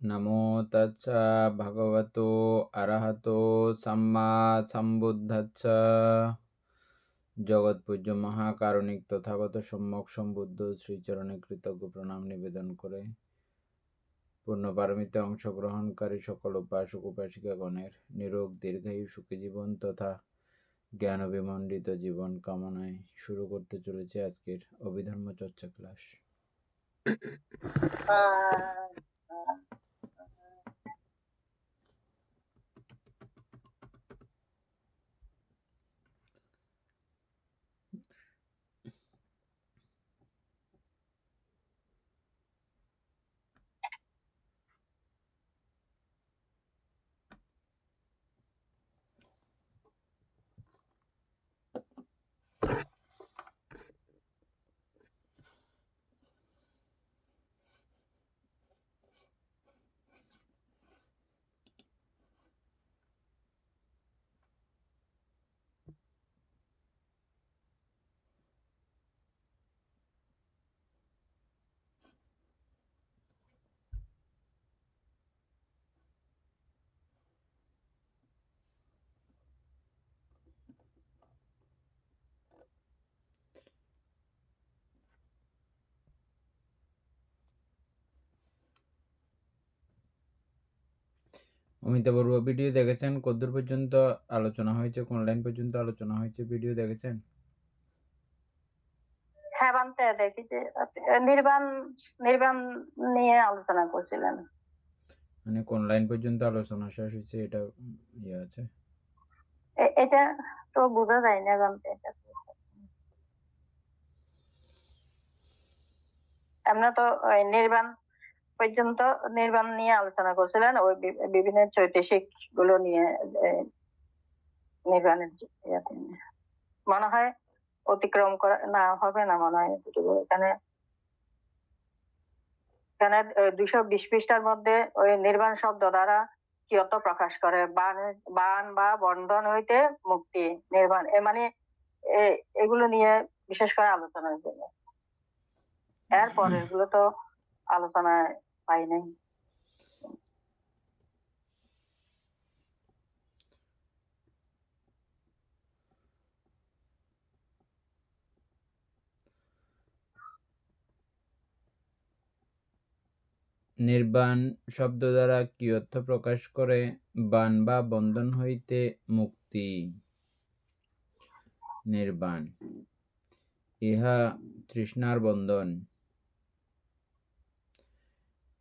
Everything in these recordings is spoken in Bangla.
নমো তচ্ছা ভগবতো অরহতো সম্মা সম্বুদ্ধস্স। জগৎপূজ্য মহাকারণিক তথাগত সম্যক সম্বুদ্ধ শ্রীচরণে কৃতজ্ঞ প্রণাম নিবেদন করে পূর্ণ পারমিতে অংশগ্রহণকারী সকল উপাসক উপাসিকাগণের নিরোগ দীর্ঘায়ু সুখী জীবন তথা জ্ঞান বিমণ্ডিত জীবন কামনায় শুরু করতে চলেছে আজকের অভিধর্ম চর্চা ক্লাস। অমিতাভ বড়ুয়া ভিডিও দেখেছেন? কতদূর পর্যন্ত আলোচনা হয়েছে? কোন লাইন পর্যন্ত আলোচনা হয়েছে? ভিডিও দেখেছেন? হ্যাঁ, বানতে দেখি যে নির্বাণ নির্বাণ নিয়ে আলোচনা করছিলেন। মানে কোন লাইন পর্যন্ত আলোচনা শেষ হয়েছে এটা ইয়ে আছে? এটা তো বোঝা যায় না বানতে, এটা আমরা তো ওই নির্বাণ পর্যন্ত নির্বাণ নিয়ে আলোচনা করছিলেন, ওই বিভিন্ন চৈতসিক গুলো নিয়ে নির্বাণের ইয়াতে মনে হয় অতিক্রম করা না হবে না, মনে হয় এখানে 220 পৃষ্ঠার মধ্যে ওই নির্বাণ শব্দ দ্বারা কিয়ত প্রকাশ করে বান বা বন্ধন হইতে মুক্তি, নির্বাণ মানে এগুলো নিয়ে বিশেষ করে আলোচনা হয়েছে। এরপর এগুলো তো আলোচনায় পাই নাই। নির্বাণ শব্দ দ্বারা কি অর্থ প্রকাশ করে? বান বা বন্ধন হইতে মুক্তি। নির্বাণ ইহা তৃষ্ণার বন্ধন।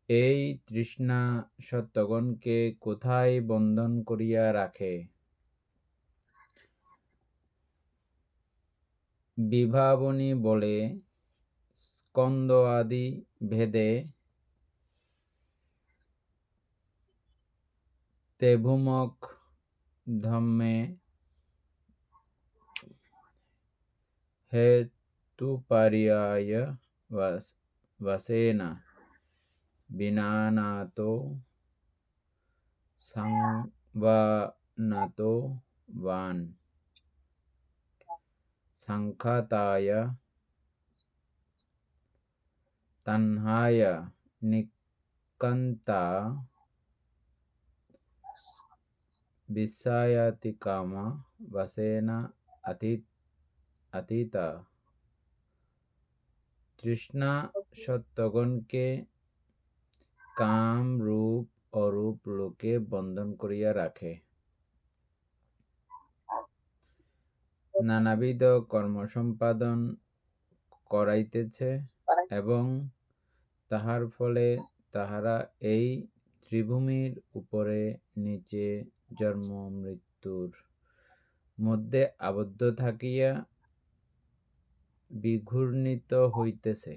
এই তৃষ্ণা সত্যগণকে কোথায় বন্ধন করিয়া রাখে? বিভাবনী বলে স্কন্দ আদি ভেদে তেভুমক ধম্মে হেতুপারিয়ায় বসেন বিনানাতো সংবানাতো বান সংখ্যাতায় তন্হায় নিকন্তা বিশ্বায়াতি কামা বসেন অতীতা। তৃষ্ণা সত্যগণকে কাম রূপ অরূপ লোকে বন্ধন করিয়া রাখে। নানাবিধ কর্ম সম্পাদন করাইতেছে এবং তাহার ফলে তাহারা এই ত্রিভূমির উপরে নিচে জন্ম মৃত্যুর মধ্যে আবদ্ধ থাকিয়া বিঘূর্ণিত হইতেছে।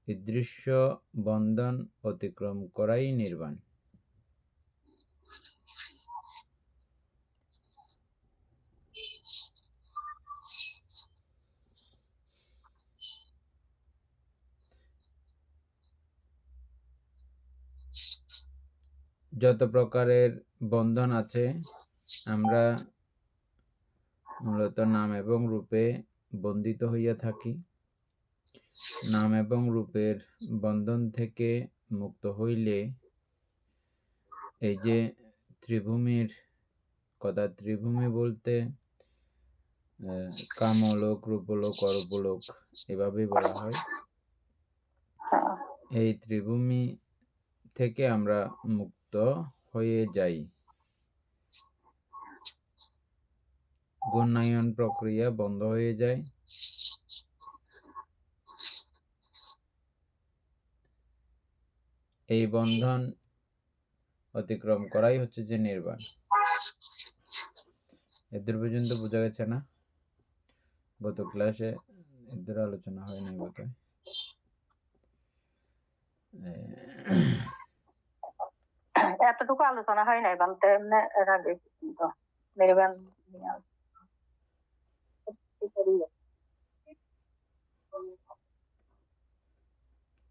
ঈদৃশ্য বন্ধন অতিক্রম করাই নির্বাণ। যত প্রকারের বন্ধন আছে আমরা মূলত নাম এবং রূপে বন্দিত হইয়া থাকি। নাম এবং রূপের বন্ধন থেকে মুক্ত হইলে এই যে ত্রিভূমির কথা, ত্রিভূমি বলতে কামলোক, রূপলোক, অরূপলোক এভাবেই বলা হয়। এই ত্রিভূমি থেকে আমরা মুক্ত হয়ে যাই। গুণায়ন প্রক্রিয়া বন্ধ হয়ে যায়। এই বন্ধন অতিক্রম করাই হচ্ছে যে নির্বাণ। এদের পর্যন্ত বোঝা গেছে না? গত ক্লাসে এদের আলোচনা হয় নাই বোধহয়। এতটুকু আলোচনা হয় নাই বলতে এমনি এর আগে নির্বাণ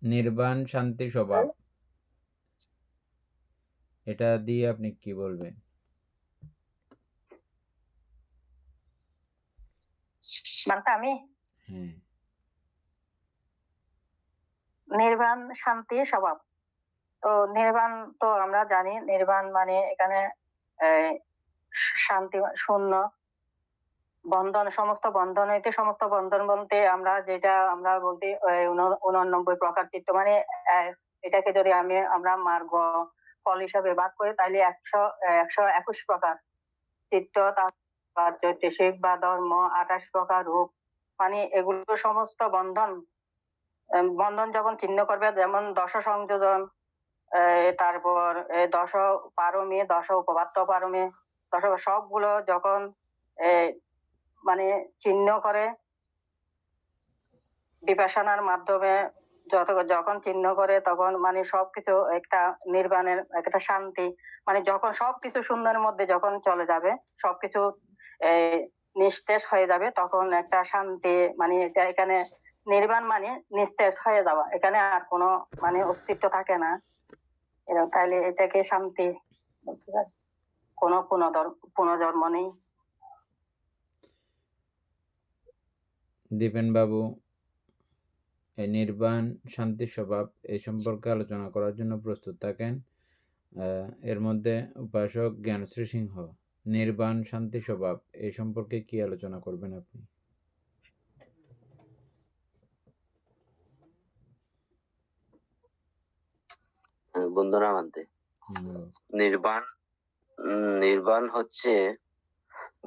নির্বাণ শান্তি স্বভাব, এটা দিয়ে আপনি কি বলবেন? মানে আমি হ্যাঁ, নির্বাণ শান্তি স্বভাব। তো নির্বাণ তো আমরা জানি, নির্বাণ মানে এখানে শান্তি, শূন্য, বন্ধন, সমস্ত বন্ধন হইতে, সমস্ত বন্ধন বলতে আমরা যেটা আমরা বলতে 89 প্রকার চিত্ত, মানে এটাকে যদি আমরা মার্গ ফল হিসাবে ভাগ করি তাহলে 121 প্রকার চিত্ত, তারপর চৈতসিক বা ধর্ম 28 প্রকার রূপ, মানে এগুলো সমস্ত বন্ধন যখন চিহ্ন করবে, যেমন দশ সংযোজন, তারপর 10 পারমী, 10 উপবাদ্য পারমী, 10 সবগুলো যখন মানে চিহ্ন করে বিপাশনার মাধ্যমে, যখন চিহ্ন করে তখন মানে সবকিছু একটা নির্বাণের একটা শান্তি, মানে যখন সবকিছু শূন্যের মধ্যে যখন চলে যাবে, সবকিছু নিস্তেজ হয়ে যাবে, তখন একটা শান্তি, মানে এটা এখানে নির্বাণ মানে নিস্তেজ হয়ে যাওয়া, এখানে আর কোনো মানে অস্তিত্ব থাকে না। তাইলে এটাকে শান্তি বলতে পারি, কোনো পুনর্জন্ম নেই। দীপেন বাবু এই নির্বাণ শান্তি স্বভাব এই সম্পর্কে আলোচনা করার জন্য প্রস্তুত থাকেন। এর মধ্যে উপাসক জ্ঞানশ্রী সিংহ নির্বাণ শান্তি স্বভাব এই সম্পর্কে কি আলোচনা করবেন আপনি? বন্ধুরা মানতে নির্বাণ হচ্ছে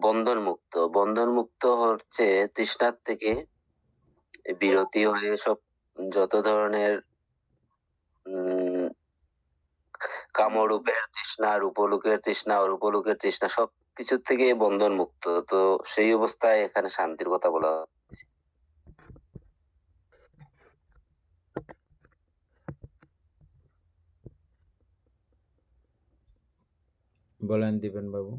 বন্ধন মুক্ত। বন্ধন মুক্ত হচ্ছে তৃষ্ণার থেকে বিরতি হয়ে সব যত ধরনের কামরূপের তৃষ্ণা, রূপলোকের তৃষ্ণা, অরূপলোকের তৃষ্ণা, সব কিছুর থেকে বন্ধন মুক্ত। তো সেই অবস্থায় এখানে শান্তির কথা বলা হচ্ছে। বলেন দীপেন বাবু।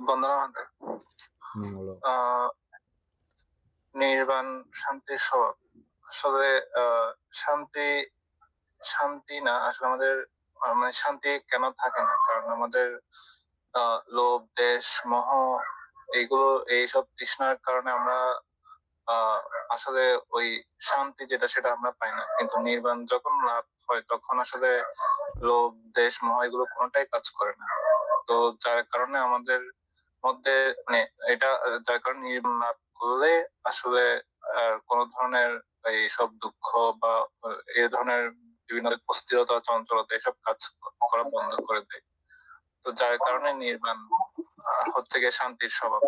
বন্দনা নির্বাণ শান্তির স্বভাব, আসলে শান্তি না, আসলে আমাদের মানে শান্তি কেন থাকে না, কারণ আমাদের লোভ, দেশ, মোহ, এইসব তৃষ্ণার কারণে আমরা আসলে ওই শান্তি যেটা সেটা আমরা পাই না। কিন্তু নির্বাণ যখন লাভ হয় তখন আসলে লোভ, দেশ, মোহ এগুলো কোনোটাই কাজ করে না। তো যার কারণে আমাদের মধ্যে মানে এটা, যার কারণে নির্বাণ লাভ করলে আসলে কোন ধরনের এইসব দুঃখ বা এই ধরনের বিভিন্ন অস্থিরতা, চঞ্চলতা এসব কাজ করা বন্ধ করে দেয়। তো যার কারণে নির্বাণ হচ্ছে গিয়ে শান্তির স্বভাব।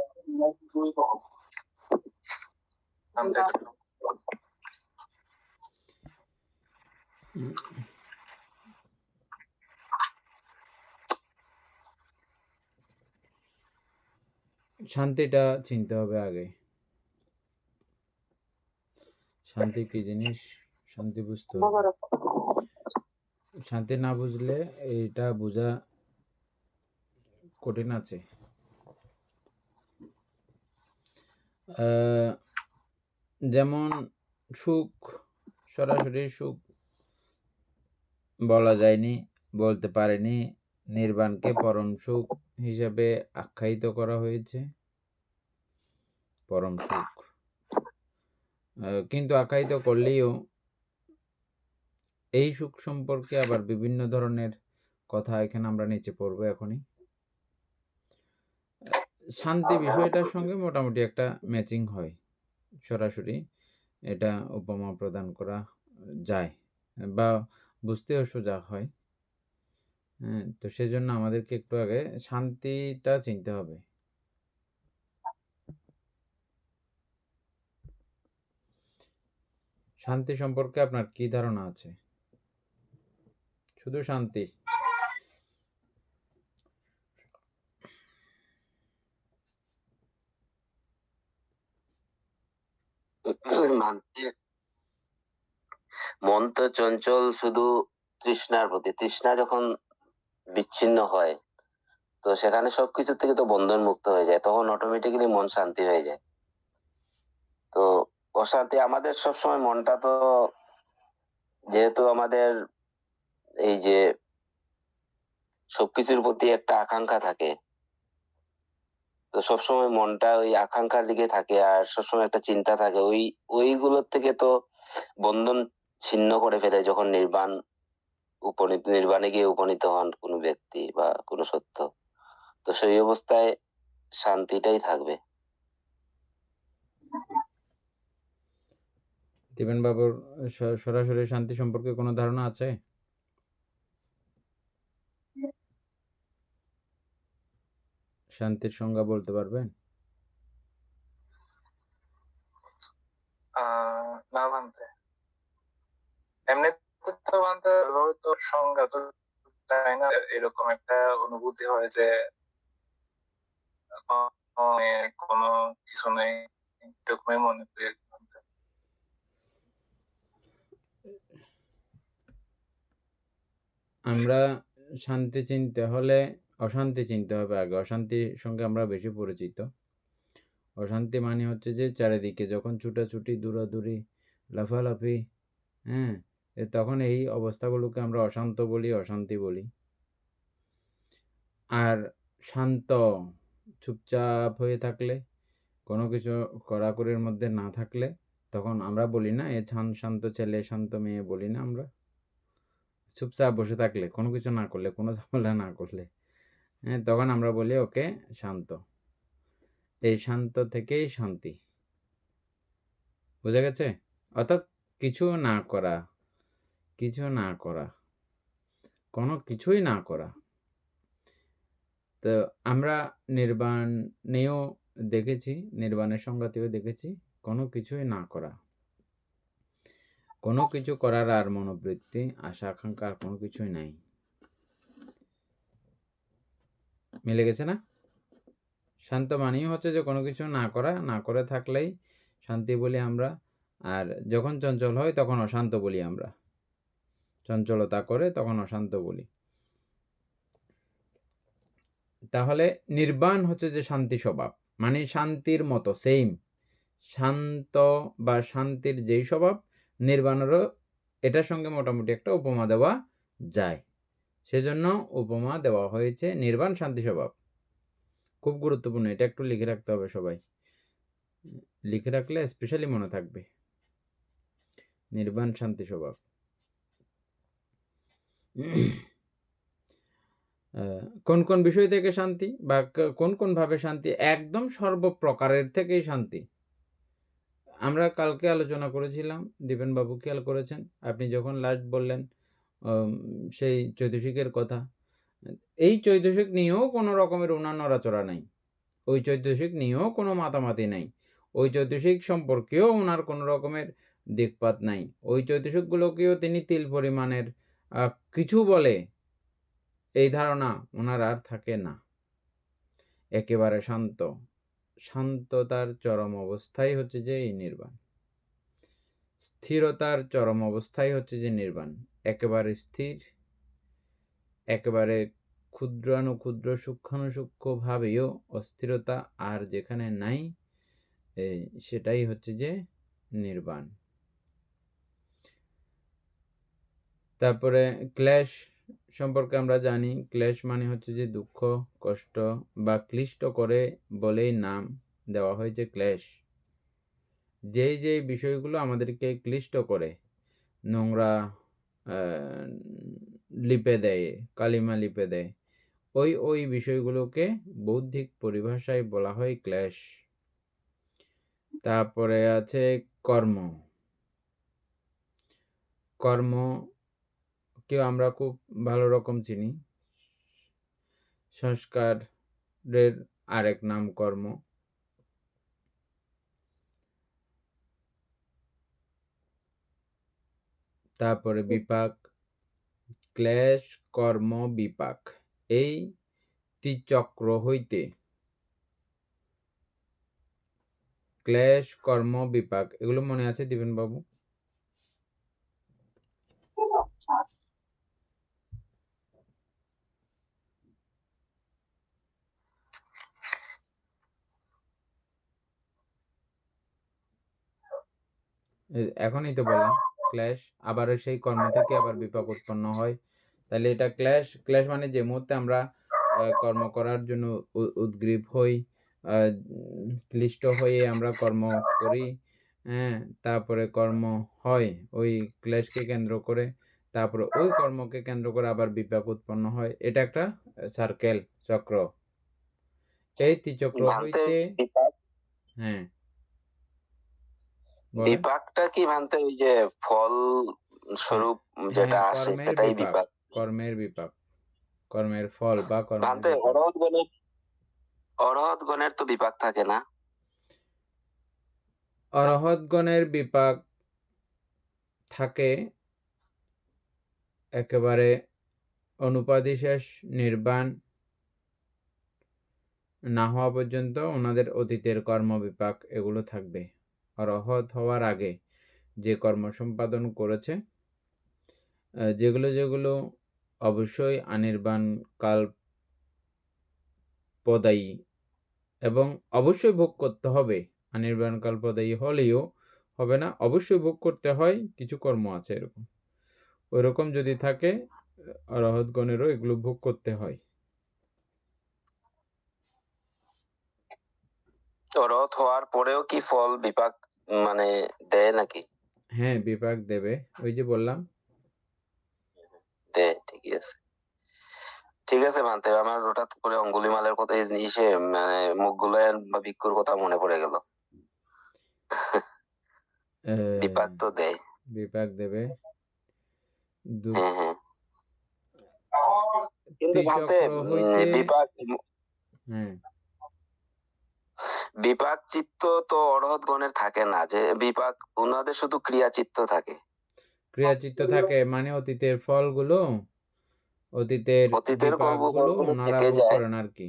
শান্তিটা চিনতে হবে আগে। শান্তি কি জিনিস শান্তি বুঝতে হবে। শান্তি না বুঝলে এটা বোঝা কঠিন আছে। যেমন সুখ, সরাসরি সুখ বলা যায়নি, বলতে পারেনি। নির্বাণকে পরম সুখ হিসেবে আখ্যায়িত করা হয়েছে। পরম সুখ। কিন্তু আখ্যায়িত করলেও এই সুখ সম্পর্কে আবার বিভিন্ন ধরনের কথা এখানে আমরা নিচে পড়বো এখনই। শান্তি বিষয়টার সঙ্গে মোটামুটি একটা ম্যাচিং হয়, সরাসরি এটা উপমা প্রদান করা যায় বা বুঝতেও সোজা হয়। তো সেজন্য আমাদেরকে একটু আগে শান্তিটা চিনতে হবে। শান্তি সম্পর্কে আপনার কি ধারণা আছে? শুধু শান্তি? মন তো চঞ্চল শুধু তৃষ্ণার প্রতি। তৃষ্ণা যখন বিচ্ছিন্ন হয় তো সেখানে সবকিছু থেকে তো বন্ধন মুক্ত হয়ে যায়, তখন অটোমেটিক্যালি মন শান্তি হয়ে যায়। তো অশান্তি আমাদের সবসময় মনটা তো, যেহেতু আমাদের এই যে সবকিছুর প্রতি একটা আকাঙ্ক্ষা থাকে, তো সবসময় মনটা ওই আকাঙ্ক্ষার দিকে থাকে আর সবসময় একটা চিন্তা থাকে, ওইগুলোর থেকে তো বন্ধন ছিন্ন করে ফেলে যখন নির্বাণে গিয়ে উপনীত হন কোনো ব্যক্তি বা কোনো সত্য। তো সেই অবস্থায় শান্তিটাই থাকবে। দীপেন বাবুর সরাসরি শান্তি সম্পর্কে কোনো ধারণা আছে? শান্তির সংজ্ঞা বলতে পারবেন? না ভান্তে, এমনি তো ভান্তে তো সংজ্ঞা তো চাই না, এরকম একটা অনুভূতি হয় যে কোনো কিছু নেই, এরকমই মনে করি ভান্তে। আমরা শান্তি চিনতে হলে অশান্তি চিনতে হবে আগে। অশান্তির সঙ্গে আমরা বেশি পরিচিত। অশান্তি মানে হচ্ছে যে চারিদিকে যখন ছুটাছুটি, দৌড়াদৌড়ি, লাফালাফি, তখন এই অবস্থাগুলোকে আমরা অশান্ত বলি, অশান্তি বলি। আর শান্ত, চুপচাপ হয়ে থাকলে, কোনো কিছু কড়াকড়ির মধ্যে না থাকলে, তখন আমরা বলি না এ শান্ত ছেলে, শান্ত মেয়ে বলি না আমরা? চুপচাপ বসে থাকলে, কোনো কিছু না করলে, কোনো ঝামেলা না করলে, তখন আমরা বলি ওকে শান্ত। এই শান্ত থেকেই শান্তি। বুঝা গেছে? অর্থাৎ কিছু না করা, কোনো কিছুই না করা। তো আমরা নির্বাণেও দেখেছি, নির্বাণের সংজ্ঞাতেও দেখেছি, কোনো কিছুই না করা, কোনো কিছু করার আর মনোবৃত্তি, আশা আকাঙ্ক্ষা আর কোনো কিছুই নাই। মিলে গেছে না? শান্ত মানেই হচ্ছে যে কোনো কিছু না করা, না করে থাকলেই শান্তি বলি আমরা। আর যখন চঞ্চল হয় তখন অশান্ত বলি আমরা। চঞ্চলতা করে তখন অশান্ত বলি। তাহলে নির্বাণ হচ্ছে যে শান্তি স্বভাব, মানে শান্তির মতো সেম। শান্ত বা শান্তির যেই স্বভাব, নির্বাণেরও এটার সঙ্গে মোটামুটি একটা উপমা দেওয়া যায়। সেজন্য উপমা দেওয়া হয়েছে নির্বাণ শান্তি স্বভাব। খুব গুরুত্বপূর্ণ, এটা একটু লিখে রাখতে হবে সবাই। লিখে রাখলে স্পেশালি মনে থাকবে। নির্বাণ শান্তি স্বভাব। কোন কোন বিষয় থেকে শান্তি বা কোন কোন ভাবে শান্তি? একদম সর্বপ্রকারের থেকেই শান্তি। আমরা কালকে আলোচনা করেছিলাম, দীপেন বাবু খেয়াল করেছেন, আপনি যখন লাস্ট বললেন সেই চৈতসিকের কথা। এই চৈতসিক নিয়েও কোনো রকমের উনার নড়াচড়া নাই, ওই চৈতসিক নিয়েও কোনো মাতামাতি নাই, ওই চৈতসিক সম্পর্কেও ওনার কোনো রকমের দিকপাত নাই। ওই চৈতসিকগুলোকেও তিনি তিল পরিমাণের কিছু বলে এই ধারণা ওনার আর থাকে না। একেবারে শান্ত, শান্ততার চরম অবস্থাই হচ্ছে যে এই নির্বাণ। স্থিরতার চরম অবস্থাই হচ্ছে যে নির্বাণ। একেবারে স্থির, একেবারে ক্ষুদ্রাণুক্ষুদ্র সূক্ষ্মাণুসূক্ষ্ম ভাবেও অস্থিরতা আর যেখানে নাই, সেটাই হচ্ছে যে নির্বাণ। তারপরে ক্লেশ সম্পর্কে আমরা জানি, ক্লেশ মানে হচ্ছে যে দুঃখ, কষ্ট বা ক্লিষ্ট করে বলেই নাম, দেওয়া হয়েছে ক্লেশ। যেই যেই বিষয়গুলো আমাদেরকে ক্লিষ্ট করে, নোংরা লিপে দেয়, কালিমা লিপে দেয়, ওই বিষয়গুলোকে বৌদ্ধিক পরিভাষায় বলা হয় ক্লেশ। তারপরে আছে কর্ম। কর্মকেও আমরা খুব ভালো রকম চিনি। সংস্কারের আরেক নাম কর্ম। তারপরে বিপাক, ক্লেশ, কর্ম, বিপাক, এই ত্রিচক্র হইতে ক্লেশ, কর্ম, বিপাক, এগুলো মনে আছে দিবেন বাবু? এখনই তো বললাম ক্লেশ, আবার সেই কর্ম থেকে আবার বিপাক উৎপন্ন হয়। তাহলে এটা ক্লেশ মানে যে মুহূর্তে আমরা কর্ম করার জন্য উদ্গ্রীব হই, ক্লিষ্ট হয়ে আমরা কর্ম করি, হ্যাঁ, তারপরে কর্ম হয় ওই ক্লেশকে কেন্দ্র করে, তারপরে ওই কর্মকে কেন্দ্র করে আবার বিপাক উৎপন্ন হয়। এটা একটা সার্কেল, চক্র। এই ত্রিচক্র ভান্তে হইতে বিপাক, হ্যাঁ বলেন। বিপাকটা কি ভান্তে ওই যে ফল স্বরূপ যেটা হ্যাঁ, আসে কর্মের সেটাই বিপাক, বিপাক? কর্মের বিপাক, কর্মের ফল বা কর্মের ভান্তে বিপাক। অরহৎগণের তো বিপাক থাকে না? অরহৎগণের বিপাক থাকে একেবারে অনুপাদিশেষ নির্বাণ না হওয়া পর্যন্ত ওনাদের অতীতের কর্ম বিপাক এগুলো থাকবে। অরহৎ হওয়ার আগে যে কর্ম সম্পাদন করেছে, যেগুলো অবশ্যই অনির্বাণ কাল পদায়ী এবং অবশ্যই ভোগ করতে হবে। অনির্বাণ কাল পদায়ী হলেও হবে না, অবশ্যই ভোগ করতে হয়। কিছু কর্ম আছে এরকম, ওইরকম যদি থাকে অরহৎগণেরও এগুলো ভোগ করতে হয়। অরহৎ হওয়ার পরেও কি ফল বিপাক মানে দেয় নাকি? হ্যাঁ, বিপাক দেবে, ওই যে বললাম। দেয়, ঠিকই আছে। ঠিক আছে ভান্তে, আমার হঠাৎ করে অঙ্গুলিমালের কথা ইসে মানে মুখগুলায়ন বা ভিক্ষুর কথা মনে পড়ে গেল। বিপাক তো দেয়। বিপাক দেবে। হ্যাঁ হ্যাঁ, কিন্তু ভান্তে ত্রিচক্র হইতে বিপাক হ্যাঁ, বিপাক চিত্ত তো অরহৎ গণের থাকে না, যে বিপাক ওনাদের শুধু ক্রিয়া চিত্ত থাকে। ক্রিয়াচিত্ত থাকে মানে অতীতের ফলগুলো, অতীতের অতীতের বিপাকগুলো কর্মগুলো ওনারা থেকে ভোগ যায়। করেন আর কি।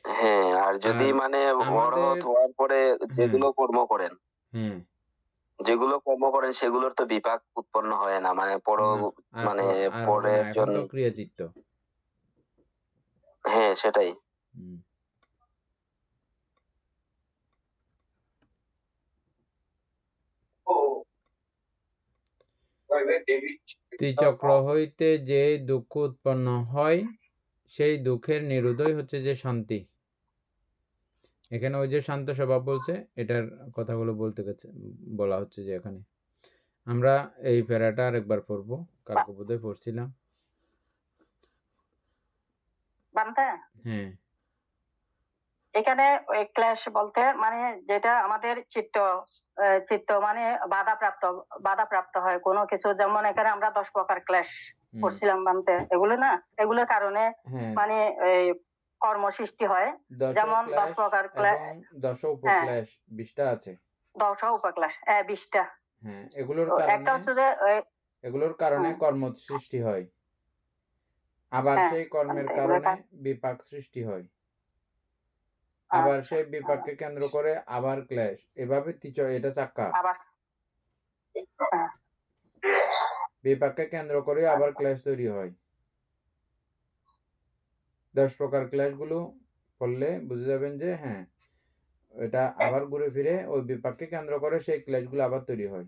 হ্যাঁ, আর যদি আর মানে আমাদের অরহৎ হওয়ার পরে হ্যাঁ যেগুলো কর্ম করেন, হ্যাঁ সেগুলোর তো বিপাক উৎপন্ন হয় না, মানে না, মানে আর হবে না, পরের এখন জন। তো ক্রিয়াচিত্ত। হ্যাঁ সেটাই। হুম। ত্রিচক্র হইতে যে দুঃখ উৎপন্ন হয়, সেই দুঃখের নিরোধই হচ্ছে যে শান্তি। এখানে ওই যে শান্ত স্বভাব বলছে, এটার কথাগুলো বলা হচ্ছে যে এখানে আমরা এই প্যারাটা আরেকবার পড়বো, কালকে বোধহয় পড়ছিলাম। বান্তে হ্যাঁ, এখানে ওই ক্লেশ বলতে মানে যেটা আমাদের চিত্ত মানে বাধাপ্রাপ্ত হয় কোনো কিছু, যেমন এখানে আমরা 10 প্রকার ক্লেশ পড়ছিলাম বান্তে, এগুলো না, এগুলোর কারণে হ্যাঁ, মানে এই কর্ম সৃষ্টি হয়। যেমন 10 প্রকার ক্লেশ, এবং দশ হ্যাঁ, উপক্লেশ 20টা আছে। 10 উপক্লেশ, 20টা। হ্যাঁ, একটা হচ্ছে যে এগুলোর কারণে কর্ম সৃষ্টি হয়, আবার হ্যাঁ সেই কর্মের বান্তে, কারণে বিপাক সৃষ্টি হয়, আবার সেই বিপাককে কেন্দ্র করে আবার ক্লেশ, এভাবে এটা চাক্কা। আবার হ্যাঁ, বিপাককে কেন্দ্র করে আবার ক্লেশ তৈরি হয়। 10 প্রকার ক্লেশগুলো পড়লে বুঝে যাবেন যে হ্যাঁ, এটা আবার ঘুরে ফিরে ওই বিপাককে কেন্দ্র করে সেই ক্লেশগুলো আবার তৈরি হয়।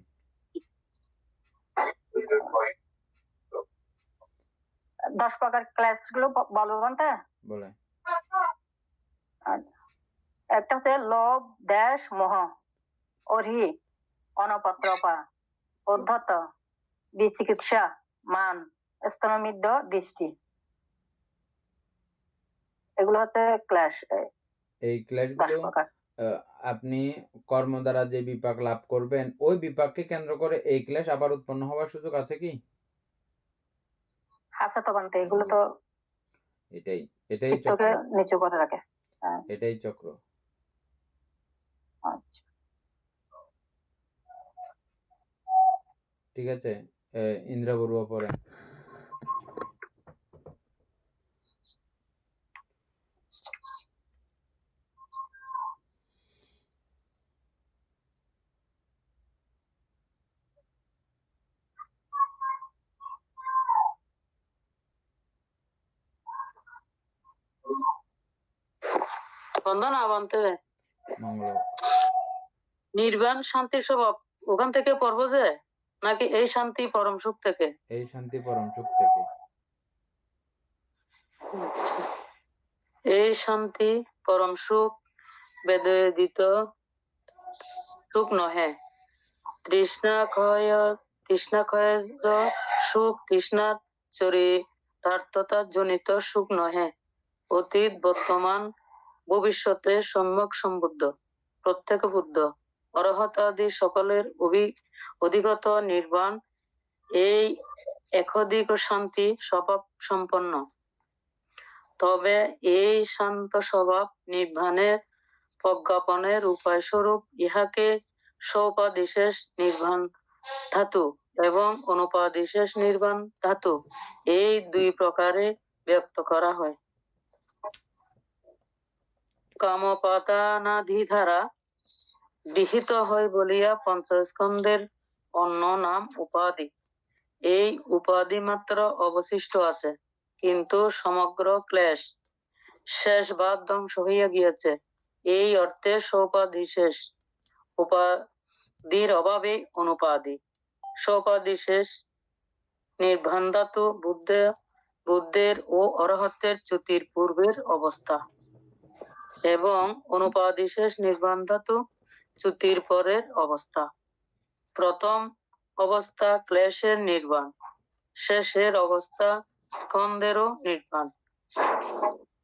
10 প্রকার ক্লেশ গুলো বলো বান্তে। বলে একটা হচ্ছে লোভ, দেশ, মোহ, অরি, অনপত্রপা, উদ্ধত, বিচিকিৎসা, মান, স্তনমিদ্ধ, দৃষ্টি। এগুলো হচ্ছে ক্লেশ, এই 10 ক্লেশগুলো প্রকার। আপনি কর্ম দ্বারা যে বিপাক লাভ করবেন ওই বিপাককে কেন্দ্র করে এই ক্লেশ আবার উৎপন্ন হওয়ার সুযোগ আছে কি? আছে তো বানতে, এগুলো তো এটাই এটাই চক্র, চিত্তকে নিচু করে রাখে। হ্যাঁ, এটাই চক্র। আচ্ছা। ঠিক আছে, ইন্দ্রা বড়ুয়া পড়েন। বন্দনা বানতে হবে। মঙ্গল নির্বাণ শান্তির স্বভাব ওখান থেকে পড়বো যে, নাকি এই শান্তি পরম সুখ থেকে? এই শান্তি পরম সুখ থেকে। আচ্ছা। এই শান্তি পরম সুখ বেদবিদিত সুখ নহে। তৃষ্ণা ক্ষয় সুখ তৃষ্ণার চরিতার্থতা জনিত সুখ নহে। অতীত, বর্তমান, ভবিষ্যতে সম্যক সম্বুদ্ধ, প্রত্যেক বুদ্ধ, অরহত আদি সকলের অধিগত নির্বাণ এই একাধিক শান্তি স্বভাব সম্পন্ন। তবে এই শান্ত স্বভাব নির্বাণের প্রজ্ঞাপনের উপায় স্বরূপ ইহাকে স্বউপাধিশেষ নির্বাণ ধাতু এবং অনুপাধিশেষ নির্বাণ ধাতু এই দুই প্রকারে ব্যক্ত করা হয়। কামোপাদানাদি দ্বারা বিহিত হয় বলিয়া পঞ্চস্কন্ধের অন্য নাম উপাধি। এই উপাধি মাত্র অবশিষ্ট আছে, কিন্তু সমগ্র ক্লেশ শেষ বা ধ্বংস হইয়া গিয়াছে। এই অর্থে সৌপাধিশেষ উপাধির অভাবে অনুপাধি। সৌপাধিশেষ নির্বাণ ধাতু বুদ্ধের ও অরহতের চ্যুতির পূর্বের অবস্থা এবং অনুপাধিশেষ নির্বাণ ধাতু চ্যুতির পরের অবস্থা। প্রথম অবস্থা ক্লেশের নির্বাণ, শেষের অবস্থা স্কন্ধেরও নির্বাণ।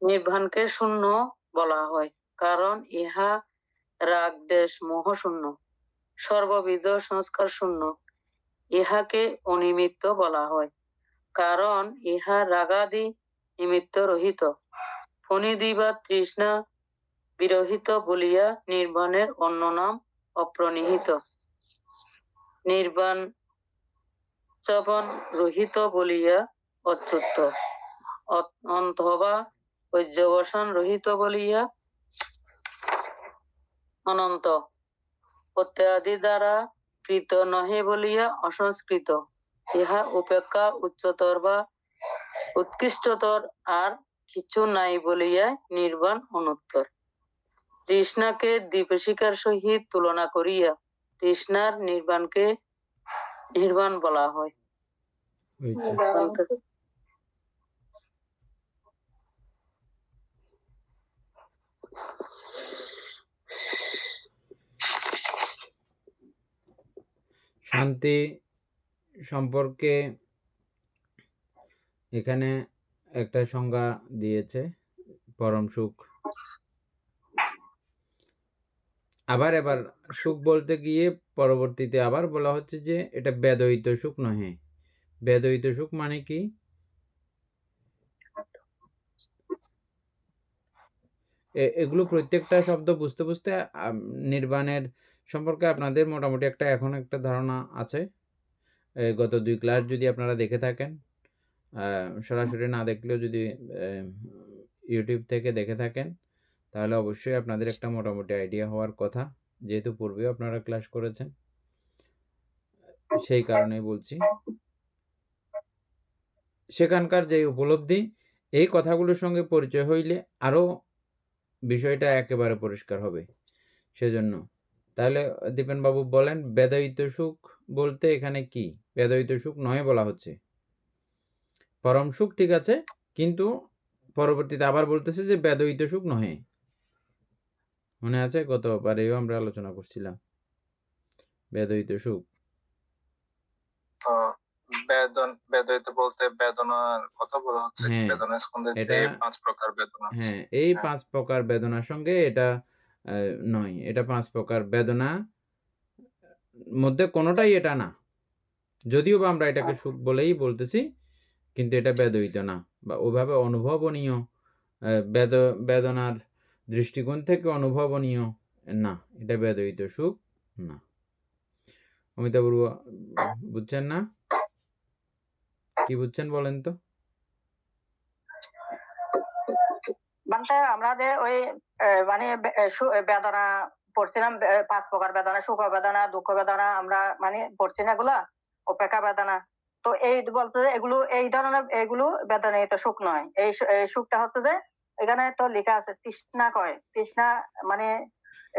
নির্বাণকে শূন্য বলা হয়, কারণ ইহা রাগ, দেশ, মোহ শূন্য, সর্ববিধ সংস্কার শূন্য। ইহাকে অনিমিত্ত বলা হয়, কারণ ইহা রাগাদি নিমিত্ত রহিত। ফণিদি বা তৃষ্ণা বিরহিত বলিয়া নির্বাণের অন্য নাম অপ্রনিহিত। নির্বাণ চবন রহিত বলিয়া অচ্যুত, অথবা পর্যবসান রহিত বলিয়া অনন্ত, প্রত্যাদি দ্বারা কৃত নহে বলিয়া অসংস্কৃত। ইহা উপেক্ষা উচ্চতর বা উৎকৃষ্টতর আর কিছু নাই বলিয়া নির্বাণ অনুত্তর। তৃষ্ণাকে দীপশিখার সহিত তুলনা করিয়া তৃষ্ণার নির্বাণকে নির্বাণ বলা হয়। শান্তি সম্পর্কে এখানে একটা সংজ্ঞা দিয়েছে, পরম সুখ। আবার এবার সুখ বলতে গিয়ে পরবর্তীতে আবার বলা হচ্ছে যে এটা বেদহিত সুখ নহে। বেদহিত সুখ মানে কি? এগুলো প্রত্যেকটা শব্দ বুঝতে বুঝতে নির্বাণের সম্পর্কে আপনাদের মোটামুটি এখন একটা ধারণা আছে। গত 2 ক্লাস যদি আপনারা দেখে থাকেন, সরাসরি না দেখলেও যদি ইউটিউব থেকে দেখে থাকেন, তাহলে অবশ্যই আপনাদের একটা মোটামুটি আইডিয়া হওয়ার কথা, যেহেতু পূর্বেও আপনারা ক্লাস করেছেন, সেই কারণেই বলছি। সেখানকার যে উপলব্ধি, এই কথাগুলোর সঙ্গে পরিচয় হইলে আরো বিষয়টা একেবারে পরিষ্কার হবে। সেজন্য তাহলে দীপেন বাবু বলেন, বেদহিত সুখ বলতে এখানে কি? বেদহিত সুখ নয় বলা হচ্ছে, পরম সুখ ঠিক আছে, কিন্তু পরবর্তীতে আবার বলতেছে যে বেদহিত সুখ নহে। মনে আছে? গতবারেও আমরা আলোচনা করছিলাম বেদয়িত সুখ। তো বেদয়িত বলতে বেদনার কথা বলা হচ্ছে কি? হ্যাঁ, বেদনা স্কন্ধে এটা যে 5 প্রকার বেদনা আছে। হ্যাঁ, এই হ্যাঁ। 5 প্রকার বেদনার সঙ্গে এটা নয়। এটা 5 প্রকার বেদনা মধ্যে কোনোটাই এটা না। যদিও বা আমরা এটাকে সুখ বলেই বলতেছি, কিন্তু এটা বেদয়িত না বা ওভাবে অনুভবনীয় বেদনার দৃষ্টিকোণ থেকে অনুভবনীয় না। এটা বেদয়িত সুখ না। অমিতাভ বড়ুয়া বুঝছেন না? কি বুঝছেন বলেন তো? মানে আমরা যে ওই মানে বেদনা পড়ছিলাম, 5 প্রকার বেদনা, সুখ বেদনা, দুঃখ বেদনা, আমরা মানে পড়ছি না এগুলা, অপেক্ষা বেদনা। তো এই বলতে যে এগুলো এই ধরনের এগুলো বেদনা, এটা সুখ নয়। এই সুখটা হচ্ছে যে এখানে তো লেখা আছে তৃষ্ণা কয়, তৃষ্ণা মানে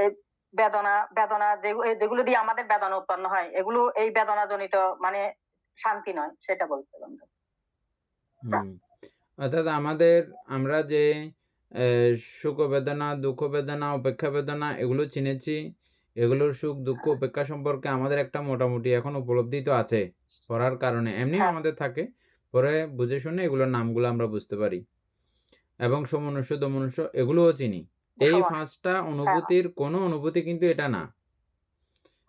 এই বেদনা, বেদনা যেগুলো দিয়ে আমাদের বেদনা উৎপন্ন হয়, এগুলো এই বেদনা জনিত মানে শান্তি নয়, সেটা বলছিলাম। অর্থাৎ আমরা যে সুখ বেদনা, দুঃখ বেদনা, অপেক্ষা বেদনা এগুলো চিনেছি, এগুলোর সুখ দুঃখ উপেক্ষা সম্পর্কে আমাদের একটা মোটামুটি এখন উপলব্ধি তো আছে পড়ার কারণে, এমনিও হ্যাঁ, আমাদের থাকে, পরে বুঝে শুনে এগুলোর নামগুলো আমরা বুঝতে পারি এবং সমনুষ্য দমনুষ্য এগুলোও চিনি। এই সমান। 5টা হ্যাঁ, অনুভূতির কোনো অনুভূতি কিন্তু এটা না।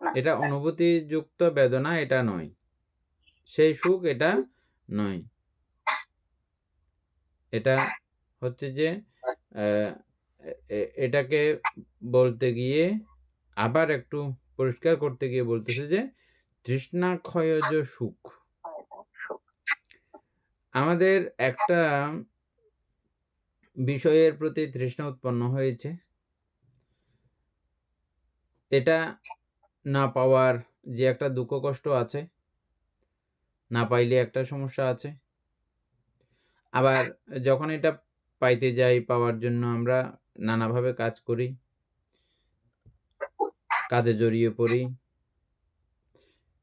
না। এটা অনুভূতিযুক্ত বেদনা, এটা নয়। সেই সুখ এটা নয়। এটা হচ্ছে যে এটাকে বলতে গিয়ে আবার একটু পরিষ্কার করতে গিয়ে বলতেছে যে তৃষ্ণাক্ষয়জ সুখ। আমাদের একটা বিষয়ের প্রতি তৃষ্ণা উৎপন্ন হয়েছে, এটা না পাওয়ার যে একটা দুঃখ কষ্ট আছে, না পাইলে একটা সমস্যা আছে। আবার যখন এটা পাইতে যাই, পাওয়ার জন্য আমরা নানাভাবে কাজ করি, কাজে জড়িয়ে পড়ি,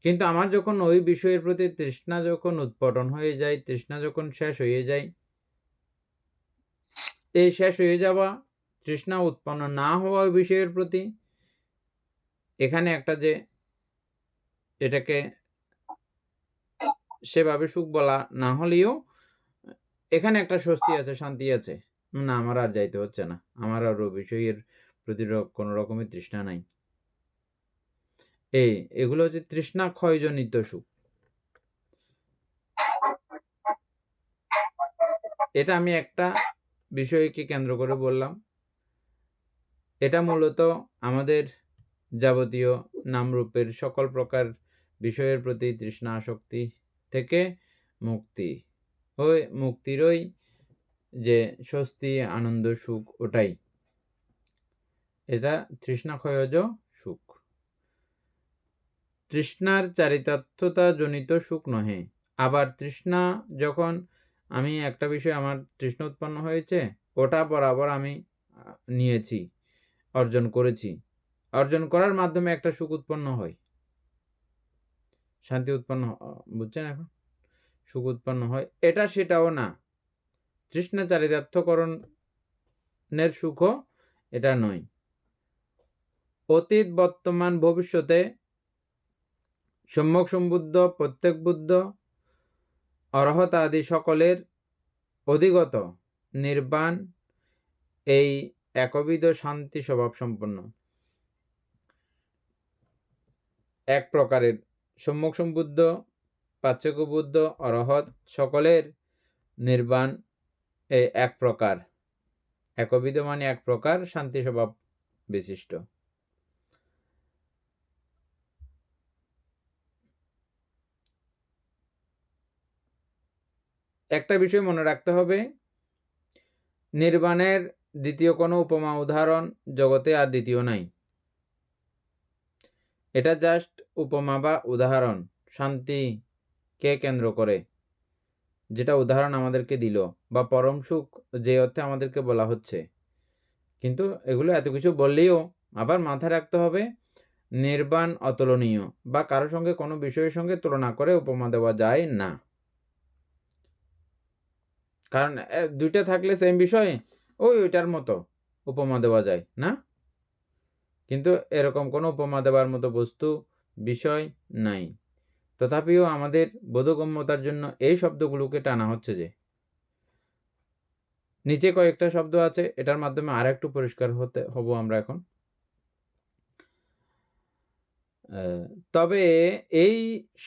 কিন্তু আমার যখন ওই বিষয়ের প্রতি তৃষ্ণা যখন উৎপন্ন হয়ে যায়, তৃষ্ণা যখন শেষ হয়ে যায়, এই শেষ হয়ে যাওয়া তৃষ্ণা উৎপন্ন না হওয়া ওই বিষয়ের প্রতি, এখানে একটা যে এটাকে সেভাবে সুখ বলা না হলেও এখানে একটা স্বস্তি আছে, শান্তি আছে। না, আমার আর যাইতে হচ্ছে না, আমার আর ওই বিষয়ের প্রতি কোনো রকমের তৃষ্ণা নাই। এগুলো হচ্ছে তৃষ্ণা ক্ষয়জনিত সুখ। এটা আমি একটা বিষয়কে কেন্দ্র করে বললাম। এটা মূলত আমাদের যাবতীয় নামরূপের সকল প্রকার বিষয়ের প্রতি তৃষ্ণা আসক্তি থেকে মুক্তি, ওই মুক্তিরই যে স্বস্তি আনন্দ সুখ, ওটাই এটা তৃষ্ণাক্ষয়জ সুখ। তৃষ্ণার চারিতার্থতা জনিত সুখ নহে। আবার তৃষ্ণা যখন আমি একটা বিষয়, আমার তৃষ্ণা উৎপন্ন হয়েছে, ওটা বরাবর আমি নিয়েছি, অর্জন করেছি, অর্জন করার মাধ্যমে একটা সুখ উৎপন্ন হয়, শান্তি উৎপন্ন, বুঝছেন এখন? সুখ উৎপন্ন হয়, এটা সেটাও না। তৃষ্ণা চারিতার্থকরণের সুখও এটা নয়। অতীত বর্তমান ভবিষ্যতে সম্যক সম্বুদ্ধ প্রত্যেক বুদ্ধ অরহত আদি সকলের অধিগত নির্বাণ এই একবিধ শান্তি স্বভাব সম্পন্ন। এক প্রকারের সম্যক সম্বুদ্ধ, পাচ্যক বুদ্ধ, অরহত সকলের নির্বাণ এই এক প্রকার, একবিধ মানে এক প্রকার শান্তি স্বভাব বিশিষ্ট। একটা বিষয় মনে রাখতে হবে, নির্বাণের দ্বিতীয় কোনো উপমা উদাহরণ জগতে আর দ্বিতীয় নাই। এটা জাস্ট উপমা বা উদাহরণ, শান্তিকে কেন্দ্র করে যেটা উদাহরণ আমাদেরকে দিল, বা পরম সুখ যে অর্থে আমাদেরকে বলা হচ্ছে। কিন্তু এগুলো এত কিছু বললেও আবার মাথায় রাখতে হবে, নির্বাণ অতুলনীয়, বা কারোর সঙ্গে কোনো বিষয়ের সঙ্গে তুলনা করে উপমা দেওয়া যায় না। কারণ দুইটা থাকলে সেম বিষয়ে ওইটার মতো উপমা দেওয়া যায় না। কিন্তু এরকম কোনো উপমা দেওয়ার মতো বস্তু বিষয় নাই। তথাপিও আমাদের বোধগম্যতার জন্য এই শব্দগুলোকে টানা হচ্ছে যে নিচে কয়েকটা শব্দ আছে, এটার মাধ্যমে আর একটু পরিষ্কার হব আমরা এখন। তবে এই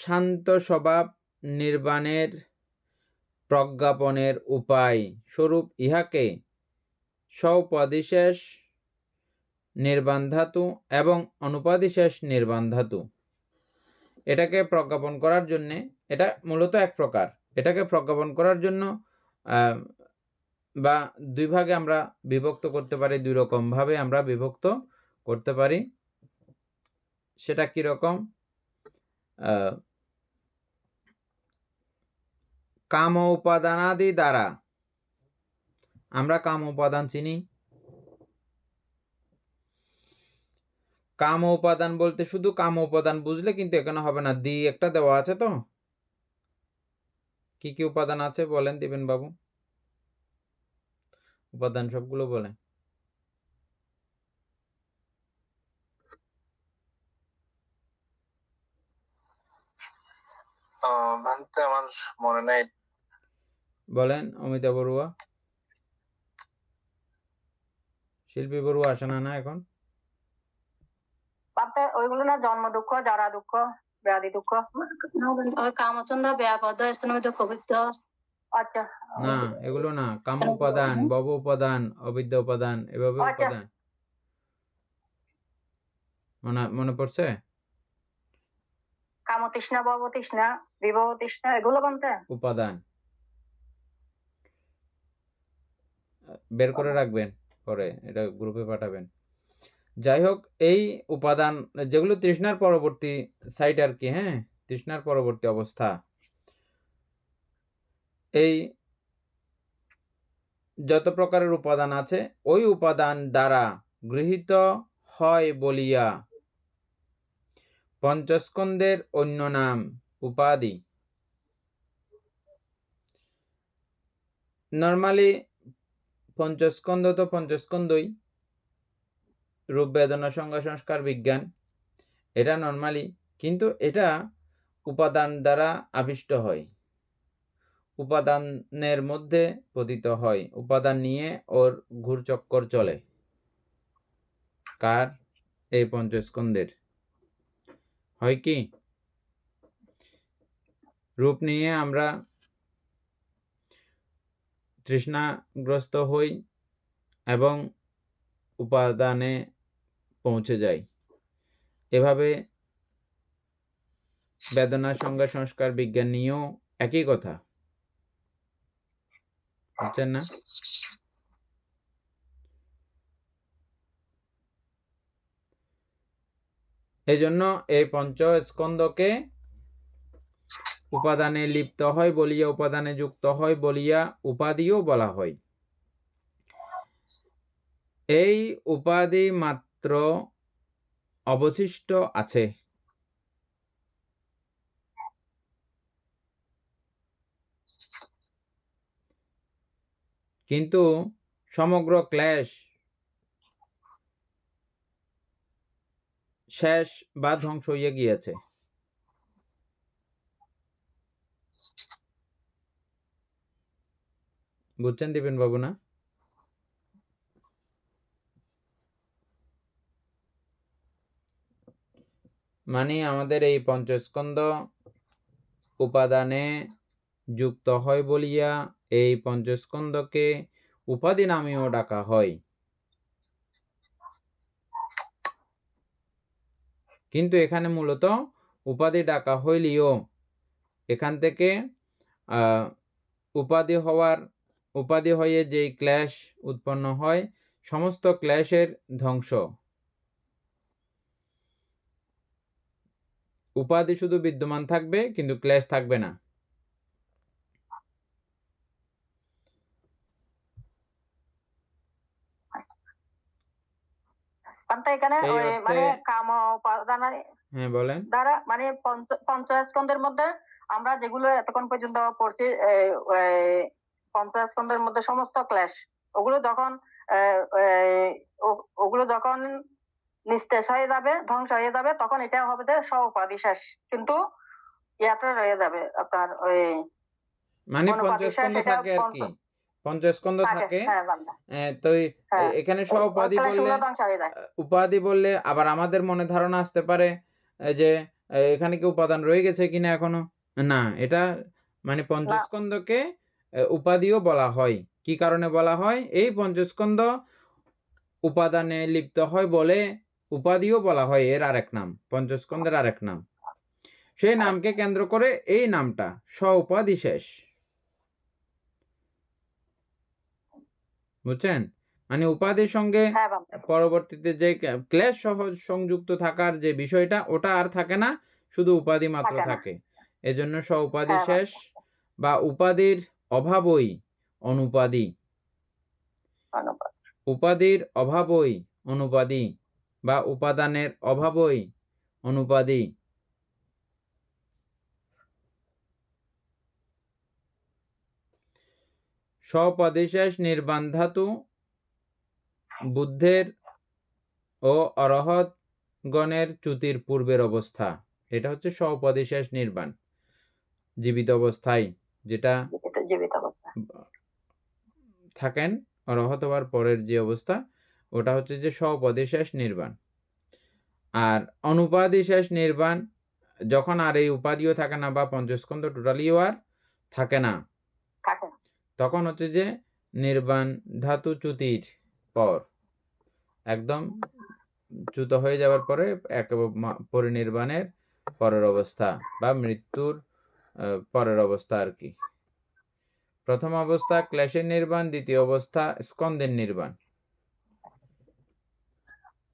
শান্ত স্বভাব নির্বাণের প্রজ্ঞাপনের উপায় স্বরূপ ইহাকে স্বউপাধিশেষ নির্বাণ ধাতু এবং অনুপাধিশেষ নির্বাণ ধাতু, এটাকে প্রজ্ঞাপন করার জন্যে, এটা মূলত এক প্রকার, এটাকে প্রজ্ঞাপন করার জন্য বা দুই ভাগে আমরা বিভক্ত করতে পারি, দুই রকম ভাবে আমরা বিভক্ত করতে পারি। সেটা কি রকম? কাম উপাদানাদি দ্বারা, আমরা কাম উপাদান চিনি। কাম উপাদান বলতে শুধু কাম উপাদান বুঝলে কিন্তু এখানে হবে না, দি একটা দেওয়া আছে। তো কি কি উপাদান আছে বলেন দিবেন বাবু, উপাদান সবগুলো বলেন। ভান্তে আমার মনে নাই। বলেন অমিতা বড়ুয়া, শিল্পী বড়ুয়া আসে না এখন? ভান্তে ওইগুলো না, জন্ম দুঃখ, জরা দুঃখ, ব্যাধি দুঃখ, কামচন্দা ব্যাপদ স্তনবিদ কবিত্ব। আচ্ছা না, এগুলো না। কাম উপাদান, ভব উপাদান, অবিদ্যা উপাদান, এভাবে আচ্ছা। উপাদান মনে পড়ছে? কাম তৃষ্ণা, ভব তৃষ্ণা, বিভব তৃষ্ণা, এগুলো ভান্তে উপাদান বের করে রাখবেন, পরে এটা গ্রুপে পাঠাবেন। যাই হোক, এই উপাদান যেগুলো তৃষ্ণার পরবর্তী সাইড আর কি, হ্যাঁ, তৃষ্ণার পরবর্তী অবস্থা, এই যত প্রকারের উপাদান আছে ওই উপাদান দ্বারা গৃহীত হয় বলিয়া পঞ্চস্কন্ধের অন্য নাম উপাধি। নর্মালি পঞ্চস্কন্ধ তো পঞ্চস্কন্ধই, রূপ বেদনা সংজ্ঞা সংস্কার বিজ্ঞান, এটা নর্মালি, কিন্তু এটা উপাদান দ্বারা আবিষ্ট হয়, উপাদানের মধ্যে পতিত হয়, উপাদান নিয়ে ওর ঘুরচক্কর চলে। কার? এই পঞ্চস্কন্ধের। হয় কি, রূপ নিয়ে আমরা তৃষ্ণাগ্রস্ত হই এবং উপাদানে পৌঁছে যাই। এভাবে বেদনা সংজ্ঞা সংস্কার বিজ্ঞান নিয়েও একই কথা, বুঝছেন না? এই জন্য এই পঞ্চস্কন্ধকে উপাদানে লিপ্ত হয় বলিয়া, উপাদানে যুক্ত হয় বলিয়া উপাধিও বলা হয়। এই উপাধি মাত্র অবশিষ্ট আছে, কিন্তু সমগ্র ক্লেশ শেষ বা ধ্বংস হইয়া গিয়েছে। বুঝছেন দিবেন বাবু না? মানে আমাদের এই পঞ্চস্কন্ধ উপাদানে যুক্ত হয় বলিয়া এই পঞ্চস্কন্ধকে উপাধি নামেও ডাকা হয়। কিন্তু এখানে মূলত উপাধি ডাকা হইলেও এখান থেকে উপাধি হয়ে যে ক্লেশ উৎপন্ন হয়, সমস্ত ক্লেশের ধ্বংস। উপাধি শুধু বিদ্যমান থাকবে কিন্তু ক্লেশ থাকবে না। এখানে এই ওই অর্থে, মানে কাম উপাদান হ্যাঁ বলেন। দ্বারা মানে পঞ্চস্কন্ধের মধ্যে আমরা যেগুলো এতক্ষণ পর্যন্ত পড়ছি, পঞ্চস্কন্ধের মধ্যে সমস্ত ক্লেশ, ওগুলো যখন ওগুলো যখন নিস্তেজ হয়ে যাবে, ধ্বংস হয়ে যাবে, তখন এটা হবে যে স্ব-উপাধি শেষ। কিন্তু ইয়াতে রয়ে যাবে আপনার ওই মানে অনুপাধি শেষ, পঞ্চস্কন্ধ এটা থাকে আর কি, পঞ্চস্কন্ধ থাকে। থাকে। হ্যাঁ বান্দা, তো হ্যাঁ এখানে স্ব-উপাধি বললে ক্লেশগুলো ধ্বংস হয়ে যায়। উপাধি বললে আবার আমাদের মনে ধারণা আসতে পারে যে এখানে কি উপাদান রয়ে গেছে কিনা এখনো। না, এটা মানে পঞ্চস্কন্ধকে উপাধিও বলা হয়। কি কারণে বলা হয়? এই পঞ্চস্কন্ধ উপাদানে লিপ্ত হয় বলে উপাধিও বলা হয়, এর আরেক নাম, পঞ্চস্কন্ধের আরেক নাম। সেই নামকে কেন্দ্র করে এই নামটা স্ব-উপাধি শেষ। বুঝছেন? মানে উপাধির সঙ্গে হ্যাঁ বান্দা, পরবর্তীতে যে ক্লেশ সহ সংযুক্ত থাকার যে বিষয়টা, ওটা আর থাকে না, শুধু উপাধি মাত্র থাকে না। থাকে। এজন্য স্ব-উপাধি হ্যাঁ শেষ বান্দা, বা উপাধির অভাবই অনুপাধি। অনুপাত। উপাধির অভাবই অনুপাধি বা উপাদানের অভাবই অনুপাধি। স্বপদিশেষ নির্বাণ ধাতু বুদ্ধের ও অরহৎ গণের চ্যুতির পূর্বের অবস্থা। এটা হচ্ছে স্বপদিশেষ নির্বাণ, জীবিত অবস্থায় যেটা জীবিত অবস্থা। থাকেন, অরহৎ হওয়ার পরের যে অবস্থা, ওটা হচ্ছে যে স্বপদিশেষ নির্বাণ। আর অনুপাদিশেষ নির্বাণ, যখন আর এই উপাধিও থাকে না বা পঞ্চস্কন্ধ টোটালিও আর থাকে না, থাকে না। তখন হচ্ছে যে নির্বাণ ধাতু চ্যুতির পর, একদম চ্যুত হয়ে যাওয়ার পরে পরিনির্বাণের পরের অবস্থা বা মৃত্যুর পরের অবস্থা আর কি। প্রথম অবস্থা ক্লেশের নির্বাণ, দ্বিতীয় অবস্থা স্কন্দের নির্বাণ।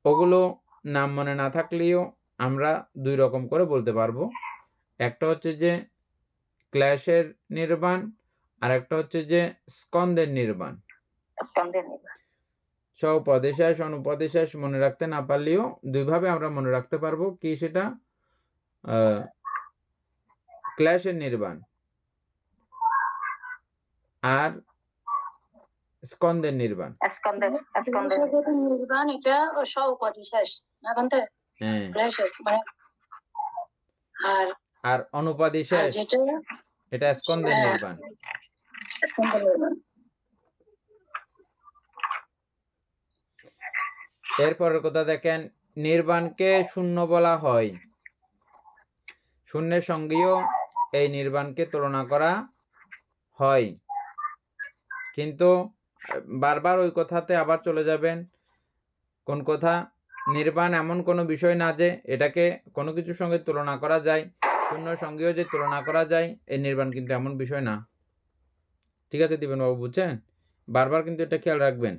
ওগুলো নাম মনে না থাকলেও আমরা দুই রকম করে বলতে পারবো। একটা হচ্ছে যে ক্লেশের নির্বাণ, আর একটা হচ্ছে যে স্কন্দের নির্বাণ। স্কন্দের নির্বাণ। স্বপদিশেষ অনুপদিশেষ মনে রাখতে না পারলেও দুইভাবে আমরা মনে রাখতে পারবো। কি সেটা? ক্লেশের নির্বাণ আর স্কন্দের নির্বাণ। স্কন্দের নির্বাণ এটা স্ব-উপাধি শেষ না বান্দা? হ্যাঁ। ক্লেশের মানে আর আর অনুপাধি শেষ, যেটা এটা স্কন্দের নির্বাণ। স্কন্দের নির্বাণ। এরপরের কথা দেখেন, নির্বাণকে শূন্য বলা হয়। শূন্যের সঙ্গেও এই নির্বাণকে তুলনা করা হয়, কিন্তু বারবার ওই কথাতে আবার চলে যাবেন। কোন কথা? নির্বাণ এমন কোনো বিষয় না যে এটাকে কোনো কিছুর সঙ্গে তুলনা করা যায়, শূন্যের সঙ্গেও যে তুলনা করা যায়, এই নির্বাণ কিন্তু এমন বিষয় না। ঠিক আছে দীপেন বাবু, বুঝছেন? বারবার কিন্তু এটা খেয়াল রাখবেন।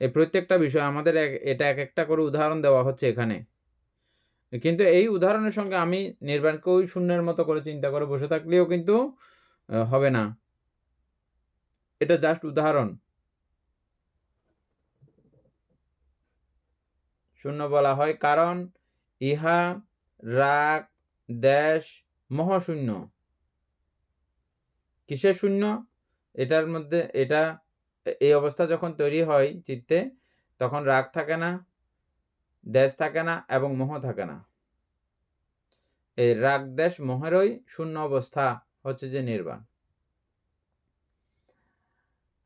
এই প্রত্যেকটা বিষয় আমাদের এটা এক একটা করে উদাহরণ দেওয়া হচ্ছে এখানে, কিন্তু এই উদাহরণের সঙ্গে আমি নির্বাণকে ওই শূন্যের মতো করে চিন্তা করে বসে থাকলেও কিন্তু হবে না। এটা জাস্ট উদাহরণ। শূন্য বলা হয় কারণ ইহা রাগ দেশ মহাশূন্য। কিসের শূন্য? এটার মধ্যে এই অবস্থা যখন তৈরি হয় চিত্তে, তখন রাগ থাকে না, দেশ থাকে না এবং মোহ থাকে না। এই রাগ দেশ মোহেরই শূন্য অবস্থা হচ্ছে যে নির্বাণ।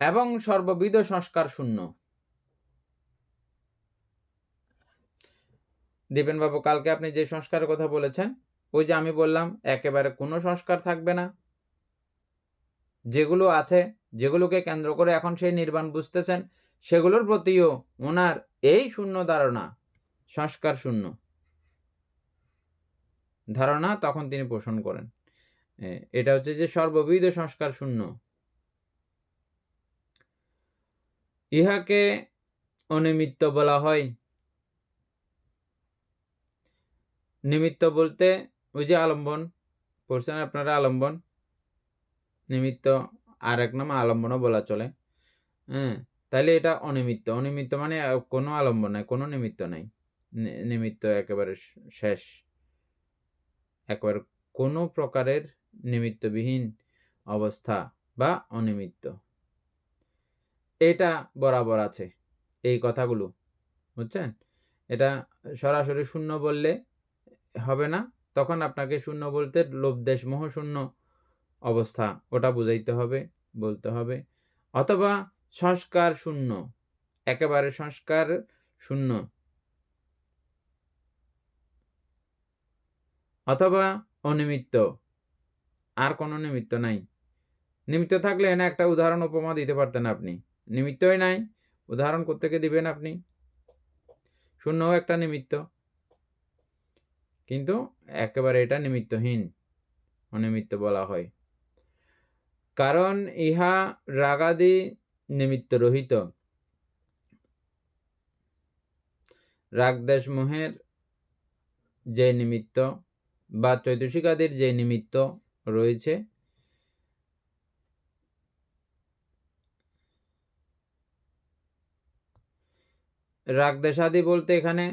এবং সর্ববিধ সংস্কার শূন্য। দীপেন বাবু, কালকে আপনি যে সংস্কারের কথা বলেছেন, ওই যে আমি বললাম একেবারে কোনো সংস্কার থাকবে না। যেগুলো আছে, যেগুলোকে কেন্দ্র করে এখন সেই নির্বাণ বুঝতেছেন, সেগুলোর প্রতিও ওনার এই শূন্য ধারণা, সংস্কার শূন্য ধারণা তখন তিনি পোষণ করেন। এটা হচ্ছে যে সর্ববিধ সংস্কার শূন্য। ইহাকে অনিমিত্ত বলা হয়। নিমিত্ত বলতে ওই যে আলম্বন পড়ছেন আপনারা, আলম্বন নিমিত্ত আর এক নাম আলম্বনও বলা চলে। তাহলে এটা অনিমিত্ত। অনিমিত্ত মানে কোনো আলম্বন নাই, কোনো নিমিত্ত নাই, নিমিত্ত একেবারে শেষ, একেবারে কোনো প্রকারের নিমিত্তবিহীন অবস্থা বা অনিমিত্ত। এটা বরাবর আছে এই কথাগুলো, বুঝছেন? এটা সরাসরি শূন্য বললে হবে না, তখন আপনাকে শূন্য বলতে লোভ দেশ মোহ শূন্য অবস্থা ওটা বুঝাইতে হবে, বলতে হবে। অথবা সংস্কার শূন্য, একেবারে সংস্কার শূন্য, অথবা অনিমিত্ত, আর কোনো নিমিত্ত নাই। নিমিত্ত থাকলে না একটা উদাহরণ উপমা দিতে পারতেন আপনি, নিমিত্তই নাই, উদাহরণ কোত্থেকে দিবেন আপনি? শূন্যও একটা নিমিত্ত, কিন্তু একেবারে এটা নিমিত্তহীন, অনিমিত্ত বলা হয়। কারণ ইহা রাগাদি নিমিত্ত রহিত। রাগদেশ মোহের যে নিমিত্ত বা চৈতসিকাদির যে নিমিত্ত রয়েছে, রাগদেশাদি বলতে এখানে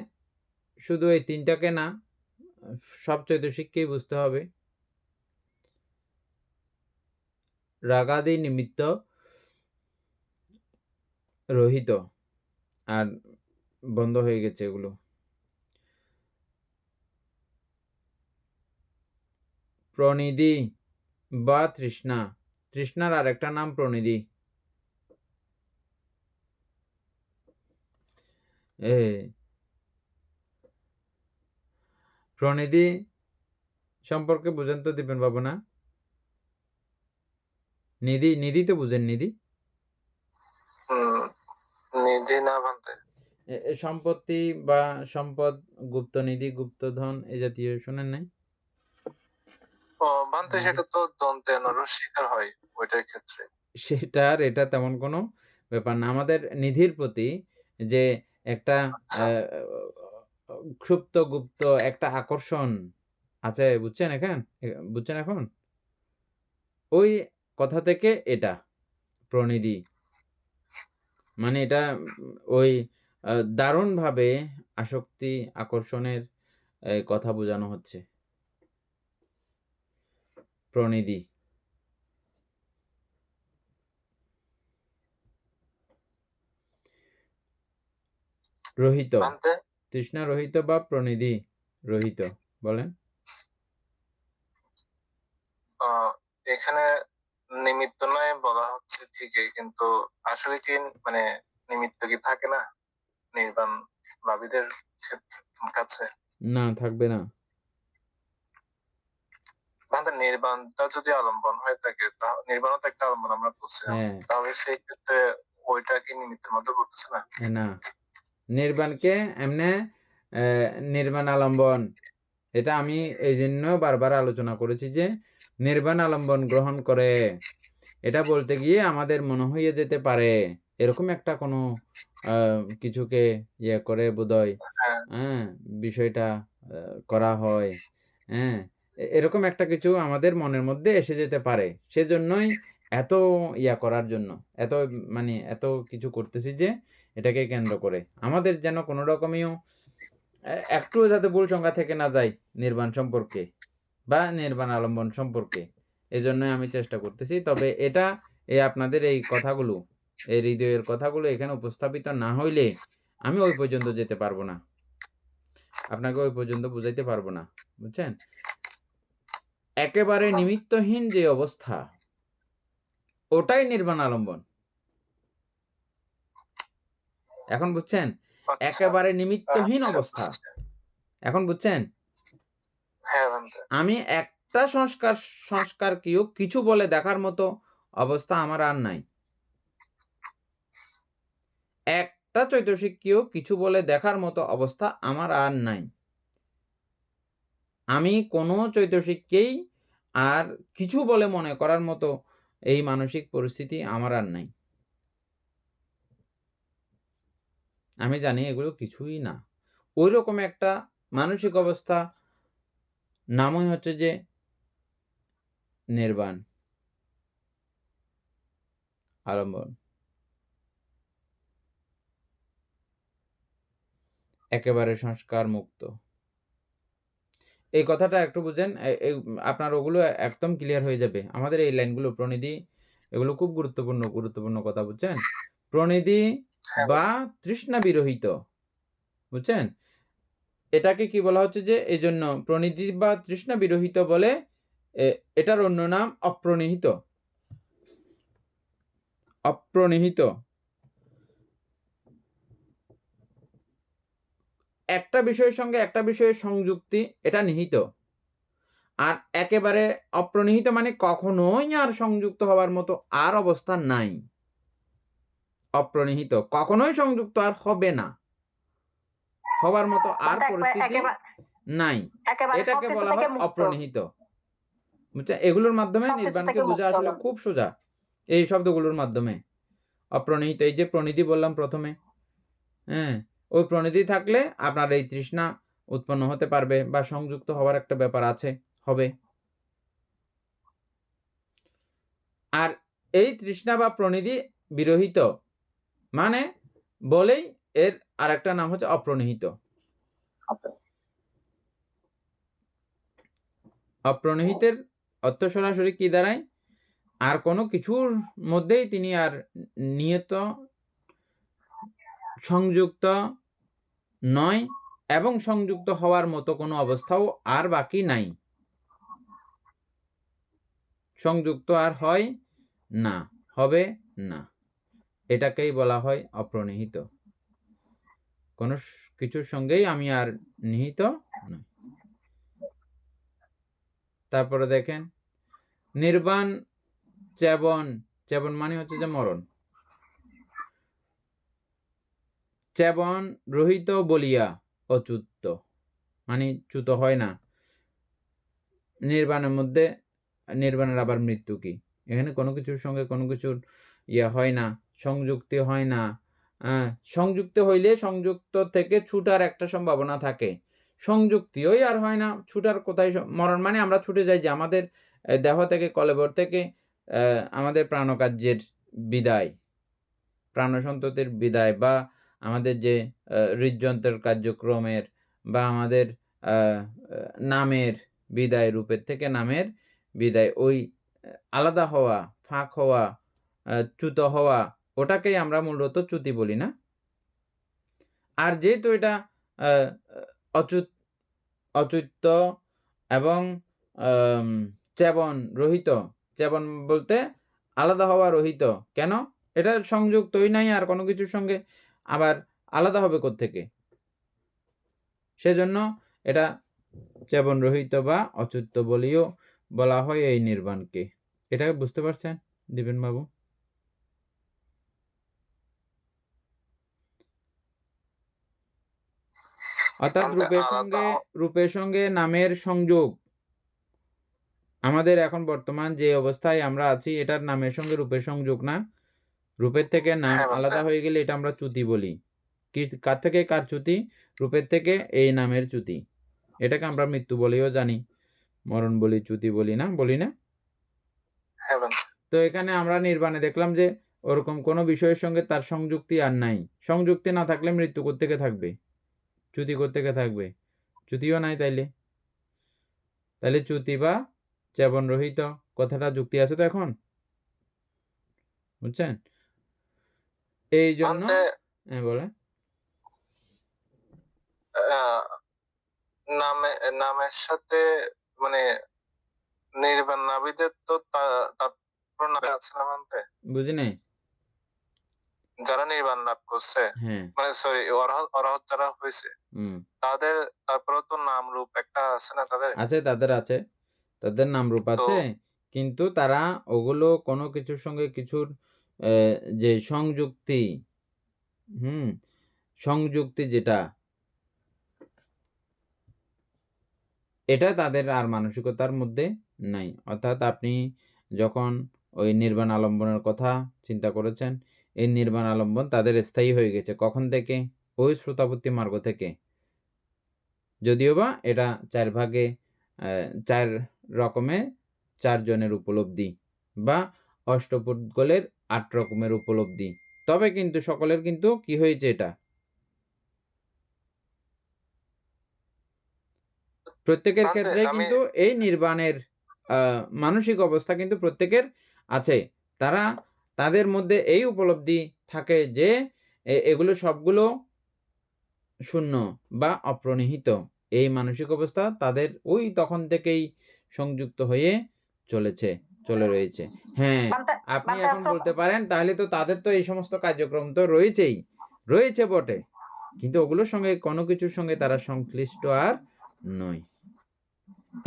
শুধু এই তিনটাকে না, সব চৈতসিককেই বুঝতে হবে। রাগাদি নিমিত্ত রহিত, আর বন্ধ হয়ে গেছে এগুলো। প্রনিধি বা তৃষ্ণা, তৃষ্ণার আরেকটা নাম প্রনিধি। প্রনিধি সম্পর্কে বুঝেন তো দীপেন বাবু না? নিধি, নিধি তো বুঝেন? নিধি নিধি না ভান্তে, সম্পত্তি বা সম্পদ, গুপ্ত নিধি, গুপ্তধন, এই জাতীয় শোনেন নাই? ও ভান্তে সেটা তো দন্তে নরস্বীকার হয় ওইটার ক্ষেত্রে। সেটার এটা তেমন কোনো ব্যাপার না। আমাদের নিধির প্রতি যে একটা আচ্ছা। ক্ষুপ্ত গুপ্ত একটা আকর্ষণ আছে, বুঝছেন? বুঝছেন এখন? ওই কথা থেকে এটা প্রনিধি, মানে এটা ওই দারুণভাবে আসক্তি আকর্ষণের কথা বোঝানো হচ্ছে, প্রনিধি। রহিত, ভান্তে তৃষ্ণা রহিত বা প্রনিধি রহিত, বলেন। এখানে নিমিত্ত নয় বলা হচ্ছে ঠিকই, কিন্তু আসলে কি মানে নিমিত্ত কি থাকে না নির্বাণ ভাবীদের কাছে? না, থাকবে না। ভান্তে নির্বাণটা যদি আলম্বন হয়ে থাকে, নির্বাণও তো একটা আলম্বন আমরা বলছিলাম, হ্যাঁ, তাহলে সেই ক্ষেত্রে ওইটা কি নিমিত্তের মধ্যে পড়তেছে না? না, নির্বাণকে এমনে নির্বাণ আলম্বন, এটা আমি এই জন্য বারবার আলোচনা করেছি যে নির্বাণ আলম্বন গ্রহণ করে, এটা বলতে গিয়ে আমাদের মনে হয়ে যেতে পারে এরকম একটা কোনো কিছুকে ইয়ে করে বোধহয় হ্যাঁ, হ্যাঁ বিষয়টা করা হয়, হ্যাঁ, এরকম একটা কিছু আমাদের মনের মধ্যে এসে যেতে পারে। সেজন্যই এত ইয়া করার জন্য, এত মানে এত কিছু করতেছি যে এটাকে কেন্দ্র করে আমাদের যেন কোনো রকমইও একটুও যাতে ভুল সংজ্ঞা থেকে না যায় নির্বাণ সম্পর্কে বা নির্বাণ আলম্বন সম্পর্কে, এজন্যই আমি চেষ্টা করতেছি। তবে এটা এই আপনাদের এই কথাগুলো, এই হৃদয়ের কথাগুলো এখানে উপস্থাপিত না হইলে আমি ওই পর্যন্ত যেতে পারবো না, আপনাকে ওই পর্যন্ত বুঝাইতে পারবো না, বুঝছেন? একেবারে নিমিত্তহীন যে অবস্থা, ওটাই নির্বাণ আলম্বন। এখন বুঝছেন? আচ্ছা, একেবারে নিমিত্তহীন আচ্ছা, অবস্থা, বুঝছি। এখন বুঝছেন? হ্যাঁ ভান্তে, আমি একটা সংস্কারকেও কিছু বলে দেখার মতো অবস্থা আমার আর নাই। একটা চৈতসিককেও কিছু বলে দেখার মতো অবস্থা আমার আর নাই। আমি কোনো চৈতসিককেই আর কিছু বলে মনে করার মতো এই মানসিক পরিস্থিতি আমার আর নাই। আমি জানি এগুলো কিছুই না। ওইরকম একটা মানসিক অবস্থা নামই হচ্ছে যে নির্বাণ আলম্বন, একেবারে সংস্কার মুক্ত। এই কথাটা একটু বুঝেন, আপনার ওগুলো একদম ক্লিয়ার হয়ে যাবে। আমাদের এই লাইনগুলো প্রনিধি, এগুলো খুব গুরুত্বপূর্ণ কথা, বুঝছেন? প্রনিধি হ্যাঁ বা তৃষ্ণা বিরহিত, বুঝছেন? এটাকে কি বলা হচ্ছে যে এই জন্য প্রণিধি বা তৃষ্ণা বিরহিত বলে, এটার অন্য নাম অপ্রণিহিত। অপ্রণিহিত একটা বিষয়ের সঙ্গে একটা বিষয়ের সংযুক্তি, এটা নিহিত। আর একেবারে অপ্রণিহিত মানে কখনোই আর সংযুক্ত হওয়ার মতো আর অবস্থা নাই। অপ্রণিহিত কখনোই সংযুক্ত আর হবে না, হবার মতো আর পরিস্থিতি নাই, এটাকে বলা হয় অপ্রণিহিত। বুঝছেন? এগুলোর মাধ্যমে নির্বাণকে বোঝা আসলে খুব সোজা, এই শব্দগুলোর মাধ্যমে। অপ্রণিহিত, এই যে প্রণিধি বললাম প্রথমে, হ্যাঁ, ওই প্রণিধি থাকলে আপনার এই তৃষ্ণা উৎপন্ন হতে পারবে বা সংযুক্ত হওয়ার একটা ব্যাপার আছে, হবে। আর এই তৃষ্ণা বা প্রণিধি বিরহিত মানে বলেই এর আরেকটা নাম হচ্ছে অপ্রণিহিত। অপ্রণিহিতের অর্থ সরাসরি কি দাঁড়ায়? আর কোনো কিছুর মধ্যেই তিনি আর নিয়ত সংযুক্ত নয় এবং সংযুক্ত হওয়ার মতো কোনো অবস্থাও আর বাকি নাই, সংযুক্ত আর হয় না, হবে না, এটাকেই বলা হয় অপ্রণিহিত। কোনো কিছুর সঙ্গেই আমি আর নিহিত নই। তারপরে দেখেন নির্বাণ চ্যবন, চ্যবন মানে হচ্ছে যে মরণ। চ্যবন রহিত বলিয়া অচ্যুত, মানে চ্যুত হয় না। নির্বাণের মধ্যে, নির্বাণের আবার মৃত্যু কি? এখানে কোনো কিছুর সঙ্গে কোনো কিছুর হয় না, সংযুক্তি হয় না। সংযুক্ত হইলে সংযুক্ত থেকে ছুটার একটা সম্ভাবনা থাকে, সংযুক্তিই আর হয় না, ছুটার কোথায়? মরণ মানে আমরা ছুটে যাই যে আমাদের দেহ থেকে, কলেবর থেকে আমাদের প্রাণকার্যের বিদায়, প্রাণসন্ততির বিদায়, বা আমাদের যে হৃদযন্ত্রের কার্যক্রমের, বা আমাদের নামের বিদায়, রূপের থেকে নামের বিদায়, ওই আলাদা হওয়া, ফাঁক হওয়া, চ্যুত হওয়া, ওটাকেই আমরা মূলত চ্যুতি বলি না? আর যেহেতু এটা অচ্যুত এবং চ্যবন রহিত, চ্যবন বলতে আলাদা হওয়া রহিত, কেন? এটা সংযুক্তই নাই আর কোনো কিছুর সঙ্গে, আবার আলাদা হবে কোত্থেকে? সেজন্য এটা চ্যবন রহিত বা অচ্যুত বলেও বলা হয় এই নির্বাণকে। এটাকে বুঝতে পারছেন দীপেন বাবু? অর্থাৎ রূপের সঙ্গে নামের সংযোগ, আমাদের এখন বর্তমান যে অবস্থায় আমরা আছি, এটার নামের সঙ্গে রূপের সংযোগ না। রূপের থেকে নাম আলাদা হয়ে গেলে এটা আমরা চ্যুতি বলি। কি, কার থেকে কার চ্যুতি? রূপের থেকে এই নামের চ্যুতি। এটাকে আমরা মৃত্যু বলেও জানি, মরণ বলি, চ্যুতি বলি না, বলি না? তো এখানে আমরা নির্বাণে দেখলাম যে ওরকম কোনো বিষয়ের সঙ্গে তার সংযুক্তি আর নাই। সংযুক্তি না থাকলে মৃত্যু কোত্থেকে থাকবে? চ্যুতি কোত্থেকে থাকবে? চ্যুতিও নাই। তাইলে চ্যুতি বা চ্যবন রহিত কথাটা যুক্তি আছে তো এখন? বুঝছেন? এই জন্য বলে নামের সাথে মানে নির্বাণ নাবিদের তো আছে না মানতে? বুঝি নাই। যারা নির্বাণ লাভ করছে, মানে সরি অরহত যারা হয়েছে, তাদের তারপরে তো নাম রূপ একটা আছে না? তাদের আছে, তাদের নাম রূপ আছে, কিন্তু তারা ওগুলো কোনো কিছুর সঙ্গে কিছুর যে সংযুক্তি, সংযুক্তি যেটা, এটা তাদের আর মানসিকতার মধ্যে নাই। অর্থাৎ আপনি যখন ওই নির্বাণ আলম্বনের কথা চিন্তা করেছেন, এই নির্বাণ আলম্বন তাদের স্থায়ী হয়ে গেছে। কখন থেকে? ওই শ্রোতাপত্তি মার্গ থেকে। যদিও বা এটা 4 ভাগে 4 রকমে 4 জনের উপলব্ধি, বা অষ্টপুদ্গলের 8 রকমের উপলব্ধি, তবে কিন্তু সকলের কিন্তু কি হয়েছে? এটা প্রত্যেকের ক্ষেত্রে কিন্তু এই নির্বাণের মানসিক অবস্থা কিন্তু প্রত্যেকের আছে। তাদের মধ্যে এই উপলব্ধি থাকে যে এগুলো সবগুলো শূন্য বা অপ্রনিহিত এই মানসিক অবস্থা তাদের ওই তখন থেকেই সংযুক্ত হয়ে চলে রয়েছে। হ্যাঁ, আপনি এখন বলতে পারেন তাহলে তো তাদের তো এই সমস্ত কার্যক্রম তো রয়েছে বটে, কিন্তু ওগুলোর সঙ্গে কোনো কিছুর সঙ্গে তারা সংশ্লিষ্ট আর নয়।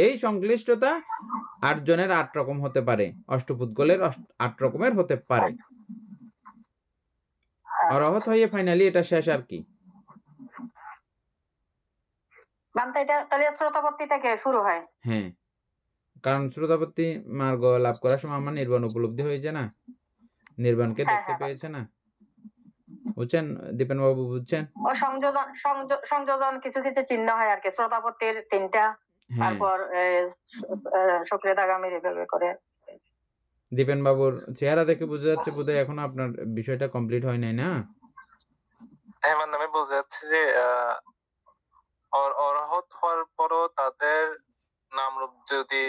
এই সংশ্লিষ্টতা 8 জনের 8 রকম হতে পারে, অষ্টপুদ্গলের 8 রকমের হতে পারে। অরহত হয়ে ফাইনালি এটা শেষ আর কি। বান্তা এটা তাহলে শ্রোতাপত্তি থেকে শুরু হয়। হ্যাঁ, কারণ শ্রোতাপত্তি মার্গ লাভ করার সময় আমার নির্বাণ উপলব্ধি হয়েছে না, নির্বাণকে দেখতে পেয়েছে না। বুঝছেন দীপেন বাবু, বুঝছেন? ও সংযোজন কিছু কিছু চিহ্ন হয় আর কি, শ্রোতাপত্তির 3টা, তারপর সক্রিয়তাগামী এভাবে করে। দীপেন বাবুর চেহারা দেখে বোঝা যাচ্ছে বোধহয় এখনো আপনার বিষয়টা কমপ্লিট হয় নাই না? হ্যাঁ মানে আমি বলতে চাচ্ছি যে অরহত হওয়ার পরও তাদের নামরূপ যদি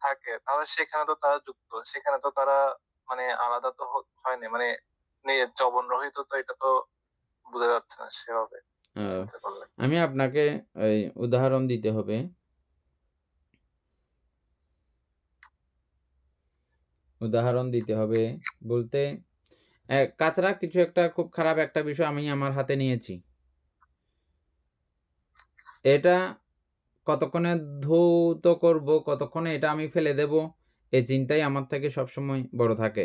থাকে তাহলে সেখানে তো তারা যুক্ত, সেখানে তো তারা মানে আলাদা তো হয়নি, মানে যবন রহিত, তো এটা তো বোঝা যাচ্ছে না সেভাবে চিন্তা করলে। আমি আপনাকে উদাহরণ দিতে হবে। বলতে কাঁচরা কিছু একটা খুব খারাপ একটা বিষয় আমি আমার হাতে নিয়েছি, এটা কতক্ষণে ধৌত করব, কতক্ষণে এটা আমি ফেলে দেব, এই চিন্তাই আমার থেকে সবসময় বড় থাকে।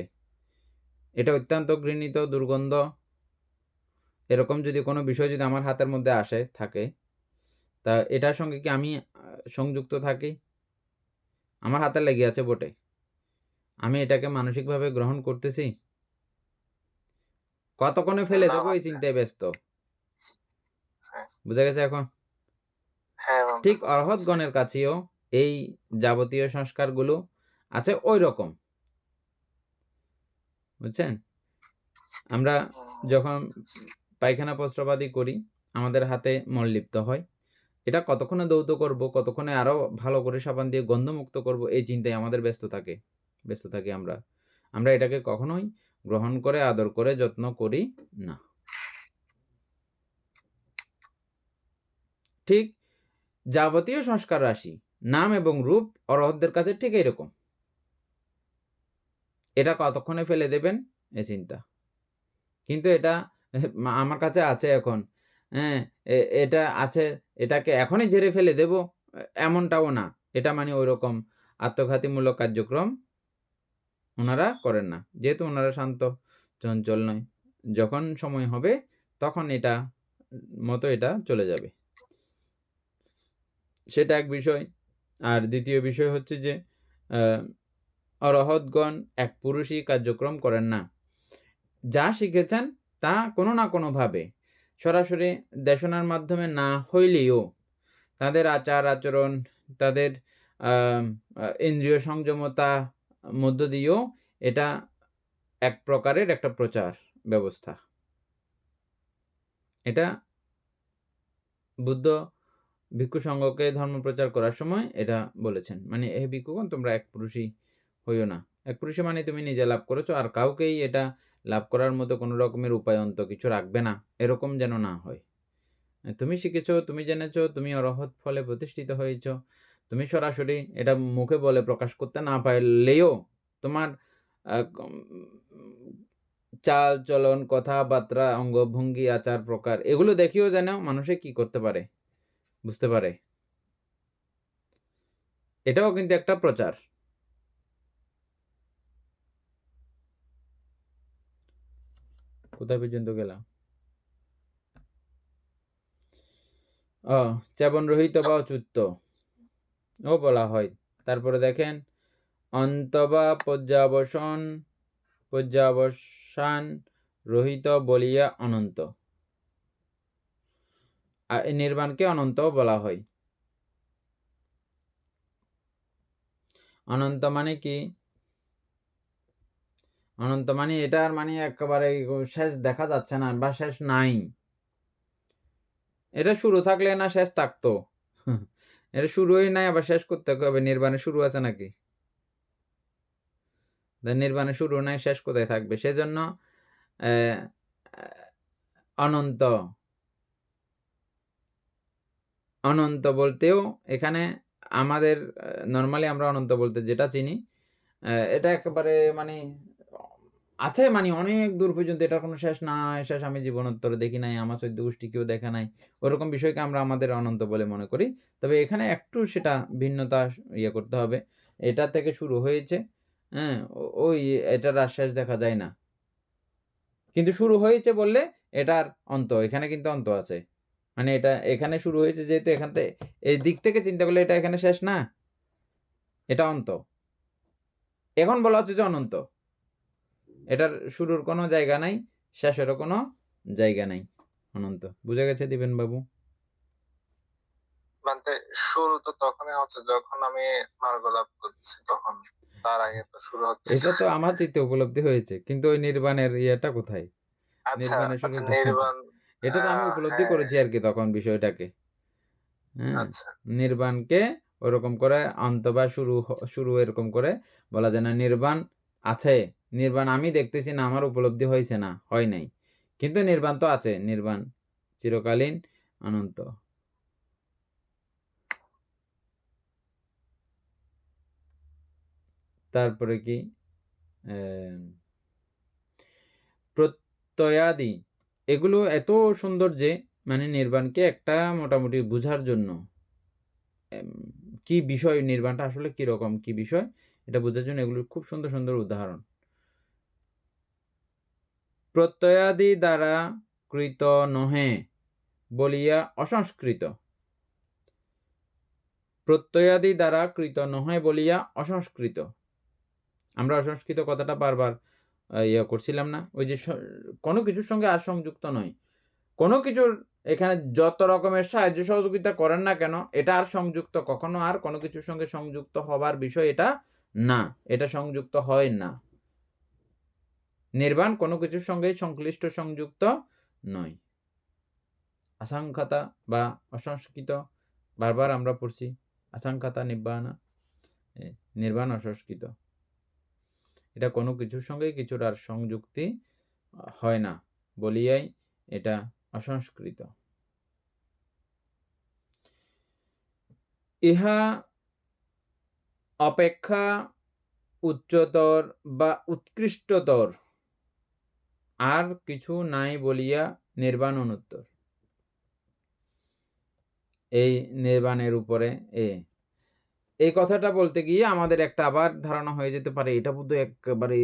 এটা অত্যন্ত ঘৃণিত, দুর্গন্ধ, এরকম যদি কোনো বিষয় যদি আমার হাতের মধ্যে থাকে, তা এটার সঙ্গে কি আমি সংযুক্ত থাকি? আমার হাতে লেগে আছে বটে, আমি এটাকে মানসিকভাবে গ্রহণ করতেছি? কতক্ষণে ফেলে দেবো এই চিন্তায় ব্যস্ত। বুঝা গেছে এখন? ঠিক অরহৎগণের কাছেও এই যাবতীয় সংস্কারগুলো আছে ওই রকম। বুঝছেন? আমরা যখন পায়খানা প্রস্রাবাদি করি আমাদের হাতে মল লিপ্ত হয়, এটা কতক্ষণে দৌত করব, কতক্ষণে আরো ভালো করে সাবান দিয়ে গন্ধমুক্ত করব, এই চিন্তায় আমাদের ব্যস্ত থাকি আমরা এটাকে কখনোই গ্রহণ করে আদর করে যত্ন করি না। ঠিক যাবতীয় সংস্কার রাশি, নাম এবং রূপ অরহতদের কাছে ঠিক এরকম। এটা কতক্ষণে ফেলে দেবেন এই চিন্তা। কিন্তু এটা আমার কাছে আছে এখন, হ্যাঁ এটা আছে, এটাকে এখনই ঝেড়ে ফেলে দেব এমনটাও না। এটা মানে ওই রকম আত্মঘাতীমূলক কার্যক্রম ওনারা করেন না, যেহেতু ওনারা শান্ত চঞ্চল নয়। যখন সময় হবে তখন এটা চলে যাবে, সেটা এক বিষয়। আর দ্বিতীয় বিষয় হচ্ছে যে অরহৎগণ এক পুরুষই কার্যক্রম করেন না, যা শিখেছেন তা কোনো না কোনোভাবে সরাসরি দেশনার মাধ্যমে না হইলেও তাদের আচার আচরণ, তাদের ইন্দ্রিয় সংযমতা মধ্য দিয়েও এটা এক প্রকারের একটা প্রচার ব্যবস্থা। এটা বুদ্ধ ভিক্ষু সংঘকে ধর্ম প্রচার করার সময় এটা বলেছেন, মানে হে ভিক্ষুগণ তোমরা এক পুরুষই হইও না। এক পুরুষে মানে তুমি নিজে লাভ করেছো, আর কাউকেই এটা লাভ করার মতো কোনো রকমের উপায়ন্ত কিছু রাখবে না, এরকম যেন না হয়। তুমি শিখেছো, তুমি জেনেছো, তুমি অরহৎ ফলে প্রতিষ্ঠিত হয়েছ, তুমি সরাসরি এটা মুখে বলে প্রকাশ করতে না পারলেও তোমার চাল চলন, কথাবার্তা, অঙ্গভঙ্গি, আচার প্রকার এগুলো দেখিও যেন মানুষে কি করতে পারে, বুঝতে পারে। এটাও কিন্তু একটা প্রচার। কোথায় পর্যন্ত গেলাম? চ্যাবন রহিত বা অচ্যুত ও বলা হয়। তারপরে দেখেন অন্তবা পর্যাবসান রহিত বলিয়া অনন্ত, নির্বাণকে অনন্ত বলা হয়। অনন্ত মানে কি? অনন্ত মানে এটার মানে একেবারে শেষ দেখা যাচ্ছে না বা শেষ নাই। এটা শুরু থাকলে না শেষ থাকতো? এটা শুরুই নাই আবার শেষ করতে হবে? নির্বাণের শুরু আছে নাকি? নির্বাণের শুরু নাই, শেষ কোথায় থাকবে? সেজন্য অনন্ত অনন্ত বলতেও এখানে আমাদের নর্মালি আমরা অনন্ত বলতে যেটা চিনি এটা একেবারে মানে আছে, মানে অনেক দূর পর্যন্ত এটার কোনো শেষ নাই, শেষ আমি জীবনোত্তরে দেখি নাই, আমার ১৪ গোষ্ঠী কেউ দেখা নাই। ওরকম বিষয়কে আমরা আমাদের অনন্ত বলে মনে করি। তবে এখানে একটু সেটা ভিন্নতা ইয়ে করতে হবে। এটা থেকে শুরু হয়েছে, হ্যাঁ? ওই এটার আর শেষ দেখা যায় না। কিন্তু শুরু হয়েছে বললে এটার অন্ত, এখানে কিন্তু অন্ত আছে। মানে এটা এখানে শুরু হয়েছে যেহেতু এখান এই দিক থেকে চিন্তা করলে এটা এখানে শেষ না, এটা অন্ত। এখন বলা হচ্ছে যে অনন্ত। এটার শুরুর কোনো জায়গা নাই, শেষেরও কোনো জায়গা নাই। অনন্ত। বুঝা গেছে দিবেন বাবু? মানে শুরু তো তখনই হচ্ছে যখন আমি মার্গ লাভ করছি, তখন। তার আগে তো শুরু হচ্ছে। এটা তো আমার চিত্তে উপলব্ধি হয়েছে। কিন্তু ওই নির্বাণের ইয়েটা কোথায়? আচ্ছা নির্বাণের আচ্ছা, শুরুটা? নির্বাণ। এটা তো আমি উপলব্ধি হ্যাঁ, করেছি আরকি তখন বিষয়টাকে। হ্যাঁ? আচ্ছা। নির্বাণকে ওরকম করে অন্ত বা শুরু এরকম করে বলা যায় না। নির্বাণ আছে। নির্বাণ আমি দেখতেছি না, আমার উপলব্ধি হয়েছে না, হয় নাই। কিন্তু নির্বাণ তো আছে। নির্বাণ চিরকালীন অনন্ত। তারপরে কি? প্রত্যয়াদি এগুলো এত সুন্দর যে মানে নির্বাণকে একটা মোটামুটি বুঝার জন্য কি বিষয়, নির্বাণটা আসলে কিরকম কি বিষয় এটা বোঝার জন্য এগুলো খুব সুন্দর সুন্দর উদাহরণ। প্রত্যয়াদি দ্বারা কৃত নহে বলিয়া অসংস্কৃত। প্রত্যয়াদি দ্বারা কৃত নহে বলিয়া অসংস্কৃত। আমরা অসংস্কৃত কথাটা বারবার ইয়ে করছিলাম না? ওই যে কোনো কিছুর সঙ্গে আর সংযুক্ত নয়। কোনো কিছুর এখানে যত রকমের সাহায্য সহযোগিতা করেন না কেন, এটা আর সংযুক্ত কখনো আর কোনো কিছুর সঙ্গে সংযুক্ত হবার বিষয় এটা না। এটা সংযুক্ত হয় না। নির্বাণ কোনো কিছুর সঙ্গে সংশ্লিষ্ট সংযুক্ত নয়। অসংখ্যাতা বা অসংস্কৃত বারবার আমরা পড়ছি। অসংখ্যাতা নিব্বানা, নির্বাণ অসংস্কৃত। এটা কোনো কিছুর সঙ্গে কিছুর আর সংযুক্তি হয় না বলিয়াই এটা অসংস্কৃত। ইহা অপেক্ষা উচ্চতর বা উৎকৃষ্টতর আর কিছু নাই বলিয়া নির্বাণ অনুত্তর। এই নির্বাণের উপরে এই কথাটা বলতে গিয়ে আমাদের একটা আবার ধারণা হয়ে যেতে পারে এটা বোধহয় একেবারে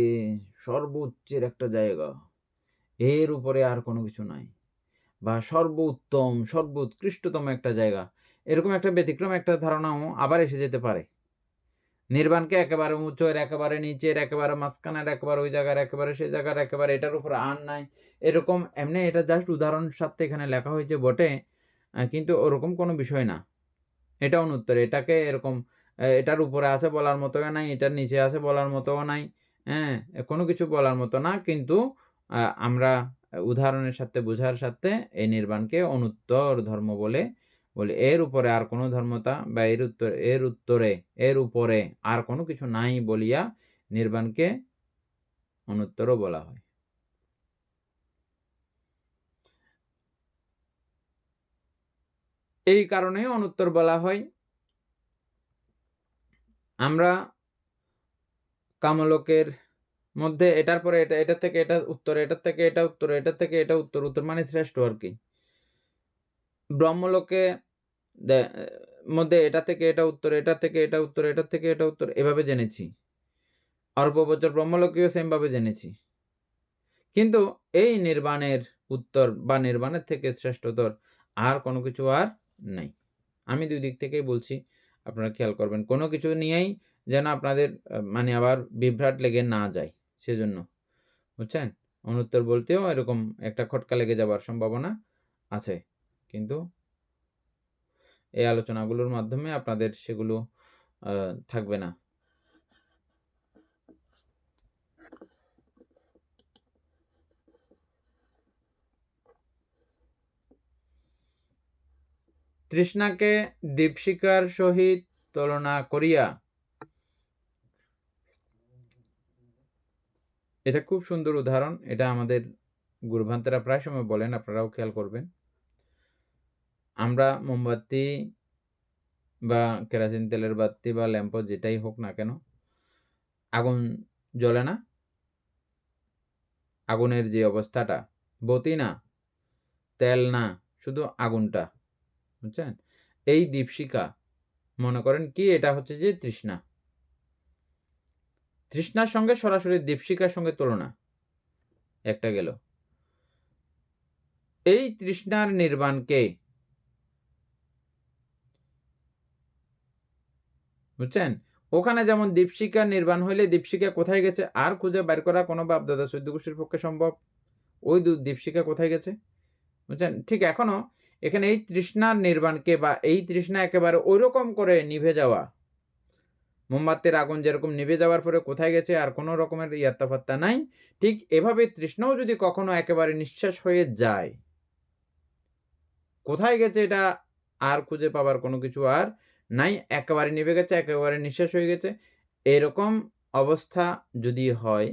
সর্বোচ্চের একটা জায়গা, এর উপরে আর কোনো কিছু নাই, বা সর্বোত্তম সর্বোৎকৃষ্টতম একটা জায়গা, এরকম একটা ব্যতিক্রম একটা ধারণাও আবার এসে যেতে পারে। নির্বাণকে একেবারে উঁচুর, একেবারে নিচের, একেবারে মাঝখানের, একেবারে ওই জায়গার, একেবারে সেই জায়গার, একেবারে এটার উপর আর নাই, এরকম এমনি এটা জাস্ট উদাহরণ সাথে এখানে লেখা হয়েছে বটে, কিন্তু ওরকম কোনো বিষয় না। এটা অনুত্তর, এটাকে এরকম এটার উপরে আছে বলার মতোও নাই, এটার নিচে আছে বলার মতোও নাই, হ্যাঁ, কোনো কিছু বলার মতো না। কিন্তু আমরা উদাহরণের সাথে বোঝার সাথে এই নির্বাণকে অনুত্তর ধর্ম বলে বলি। এর উপরে আর কোনো ধর্মতা বা এর উপরে আর কোনো কিছু নাই বলিয়া নির্বাণকে অনুত্তরও বলা হয়। এই কারণে অনুত্তর বলা হয়। আমরা কামলোকের মধ্যে এটার পরে এটা, এটার থেকে এটা উত্তর, এটার থেকে এটা উত্তর, এটার থেকে এটা উত্তর, উত্তর মানে শ্রেষ্ঠ আর কি। ব্রহ্মলোকে মধ্যে এটা থেকে এটা উত্তর, এটা থেকে এটা উত্তর, এটার থেকে এটা উত্তর, এভাবে জেনেছি। অর্ব বছর ব্রহ্মলোকেও সেম ভাবে জেনেছি। কিন্তু এই নির্বাণের উত্তর বা নির্বাণের থেকে শ্রেষ্ঠতর আর কোনো কিছু আর নাই। আমি দুই দিক থেকেই বলছি, আপনারা খেয়াল করবেন কোনো কিছু নিয়েই যেন আপনাদের মানে আবার বিভ্রাট লেগে না যায়, সেজন্য বুঝছেন। অনুত্তর বলতেও এরকম একটা খটকা লেগে যাবার সম্ভাবনা আছে, কিন্তু এই আলোচনাগুলোর মাধ্যমে আপনাদের সেগুলো থাকবে না। তৃষ্ণাকে দীপশিখার সহিত তুলনা করিয়া, এটা খুব সুন্দর উদাহরণ। এটা আমাদের গুরুভান্তেরা প্রায় সময় বলেন, আপনারাও খেয়াল করবেন। আমরা মোমবাতি বা কেরোসিন তেলের বাতি বা ল্যাম্প যেটাই হোক না কেন, আগুন জ্বলে না, আগুনের যে অবস্থাটা, বতি না, তেল না, শুধু আগুনটা, বুঝছেন? এই দীপশিখা মনে করেন কি এটা হচ্ছে যে তৃষ্ণা, তৃষ্ণার সঙ্গে সরাসরি দীপশিখার সঙ্গে তুলনা, একটা গেল। এই তৃষ্ণার নির্বাণকে, বুঝছেন? ওখানে যেমন দীপশিখা নির্বাণ হইলে দীপশিখা কোথায় গেছে আর খুঁজে বের করা কোনো বাপদাদা চৈদ্য গোষ্ঠীর পক্ষে সম্ভব। ওই দীপশিখা কোথায় গেছে, বুঝছেন? ঠিক এখনো এখানে এই তৃষ্ণার নির্বাণকে বা এই তৃষ্ণা একেবারে ওইরকম করে নিভে যাওয়া, মোমবাতির আগুন যেরকম নিভে যাওয়ার পরে কোথায় গেছে আর কোনো রকমের ইয়াত্তাফাত্তা নাই, ঠিক এভাবে তৃষ্ণাও যদি কখনো একেবারে নিঃশেষ হয়ে যায়, কোথায় গেছে এটা আর খুঁজে পাবার কোনো কিছু আর নাই, একেবারে নিভে গেছে, একেবারে নিঃশেষ হয়ে গেছে, এরকম অবস্থা যদি হয়,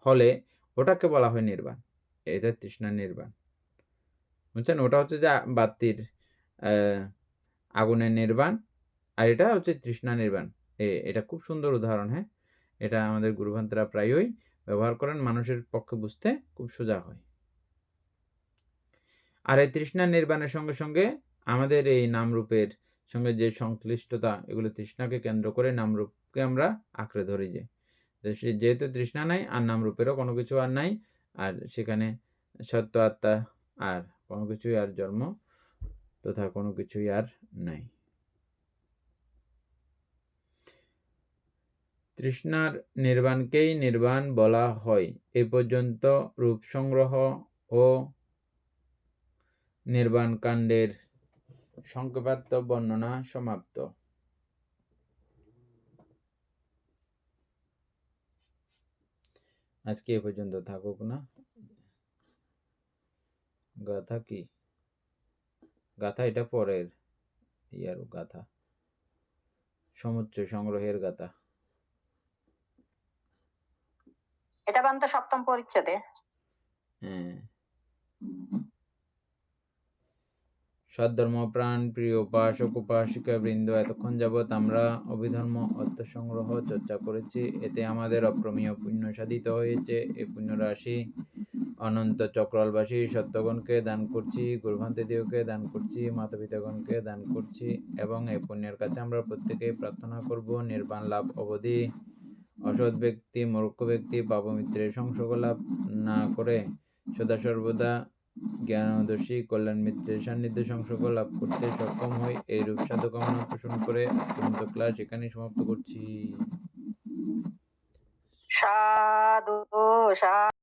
হলে ওটাকে বলা হয় নির্বাণ। এটা তৃষ্ণার নির্বাণ, বুঝছেন? ওটা হচ্ছে যে বাতির আগুনের নির্বাণ, আর এটা হচ্ছে তৃষ্ণা নির্বাণ। এটা খুব সুন্দর উদাহরণ। হ্যাঁ, এটা আমাদের গুরুভান্তরা প্রায়ই ব্যবহার করেন, মানুষের পক্ষে বুঝতে খুব সোজা হয়। আর এই তৃষ্ণা নির্বাণের সঙ্গে সঙ্গে আমাদের এই নামরূপের সঙ্গে যে সংশ্লিষ্টতা, এগুলো তৃষ্ণাকে কেন্দ্র করে নামরূপকে আমরা আঁকড়ে ধরি, যে যেহেতু তৃষ্ণা নাই আর নামরূপেরও কোনো কিছু আর নাই, আর সেখানে সত্য আত্মা আর কোনো কিছুই আর জন্ম তথা কোনো কিছুই আর নাই। তৃষ্ণার নির্বাণকেই নির্বাণ বলা হয়। এ পর্যন্ত রূপ সংগ্রহ ও নির্বাণ কাণ্ডের সংক্ষেপাত্মক বর্ণনা সমাপ্ত। আজকে এ পর্যন্ত থাকুক না। গাথা কি? গাথা এটা পরের ইয়ার গাথা, সমুচ্চয় সংগ্রহের গাথা। এটা বান্ত সপ্তম পরিচ্ছেদে। হ্যাঁ। সদ্ধর্মপ্রাণ প্রিয় উপাসক উপাসিকা বৃন্দ, এতক্ষণ যাবৎ আমরা অভিধর্ম অর্থ সংগ্রহ চর্চা করেছি। এতে আমাদের অপ্রমেয় পুণ্য সাধিত হয়েছে। এই পুণ্য রাশি অনন্ত চক্রবাসী সত্যগণকে দান করছি, গুরুভান্তেদেরকে দান করছি, মাতা পিতাগণকে দান করছি, এবং এই পুণ্যের কাছে আমরা প্রত্যেকেই প্রার্থনা করব নির্বাণ লাভ অবধি অসৎ ব্যক্তি, মূর্খ ব্যক্তি, পাপমিত্রের সংসর্গ লাভ না করে সদা সর্বদা জ্ঞানদর্শী কল্যাণ মিত্রের সান্নিধ্য সংসর্গ লাভ করতে সক্ষম হয়। এই রূপ সাধু কামনা পোষণ করে আজকের মতো ক্লাস এখানেই সমাপ্ত করছি। সাধু সাধু।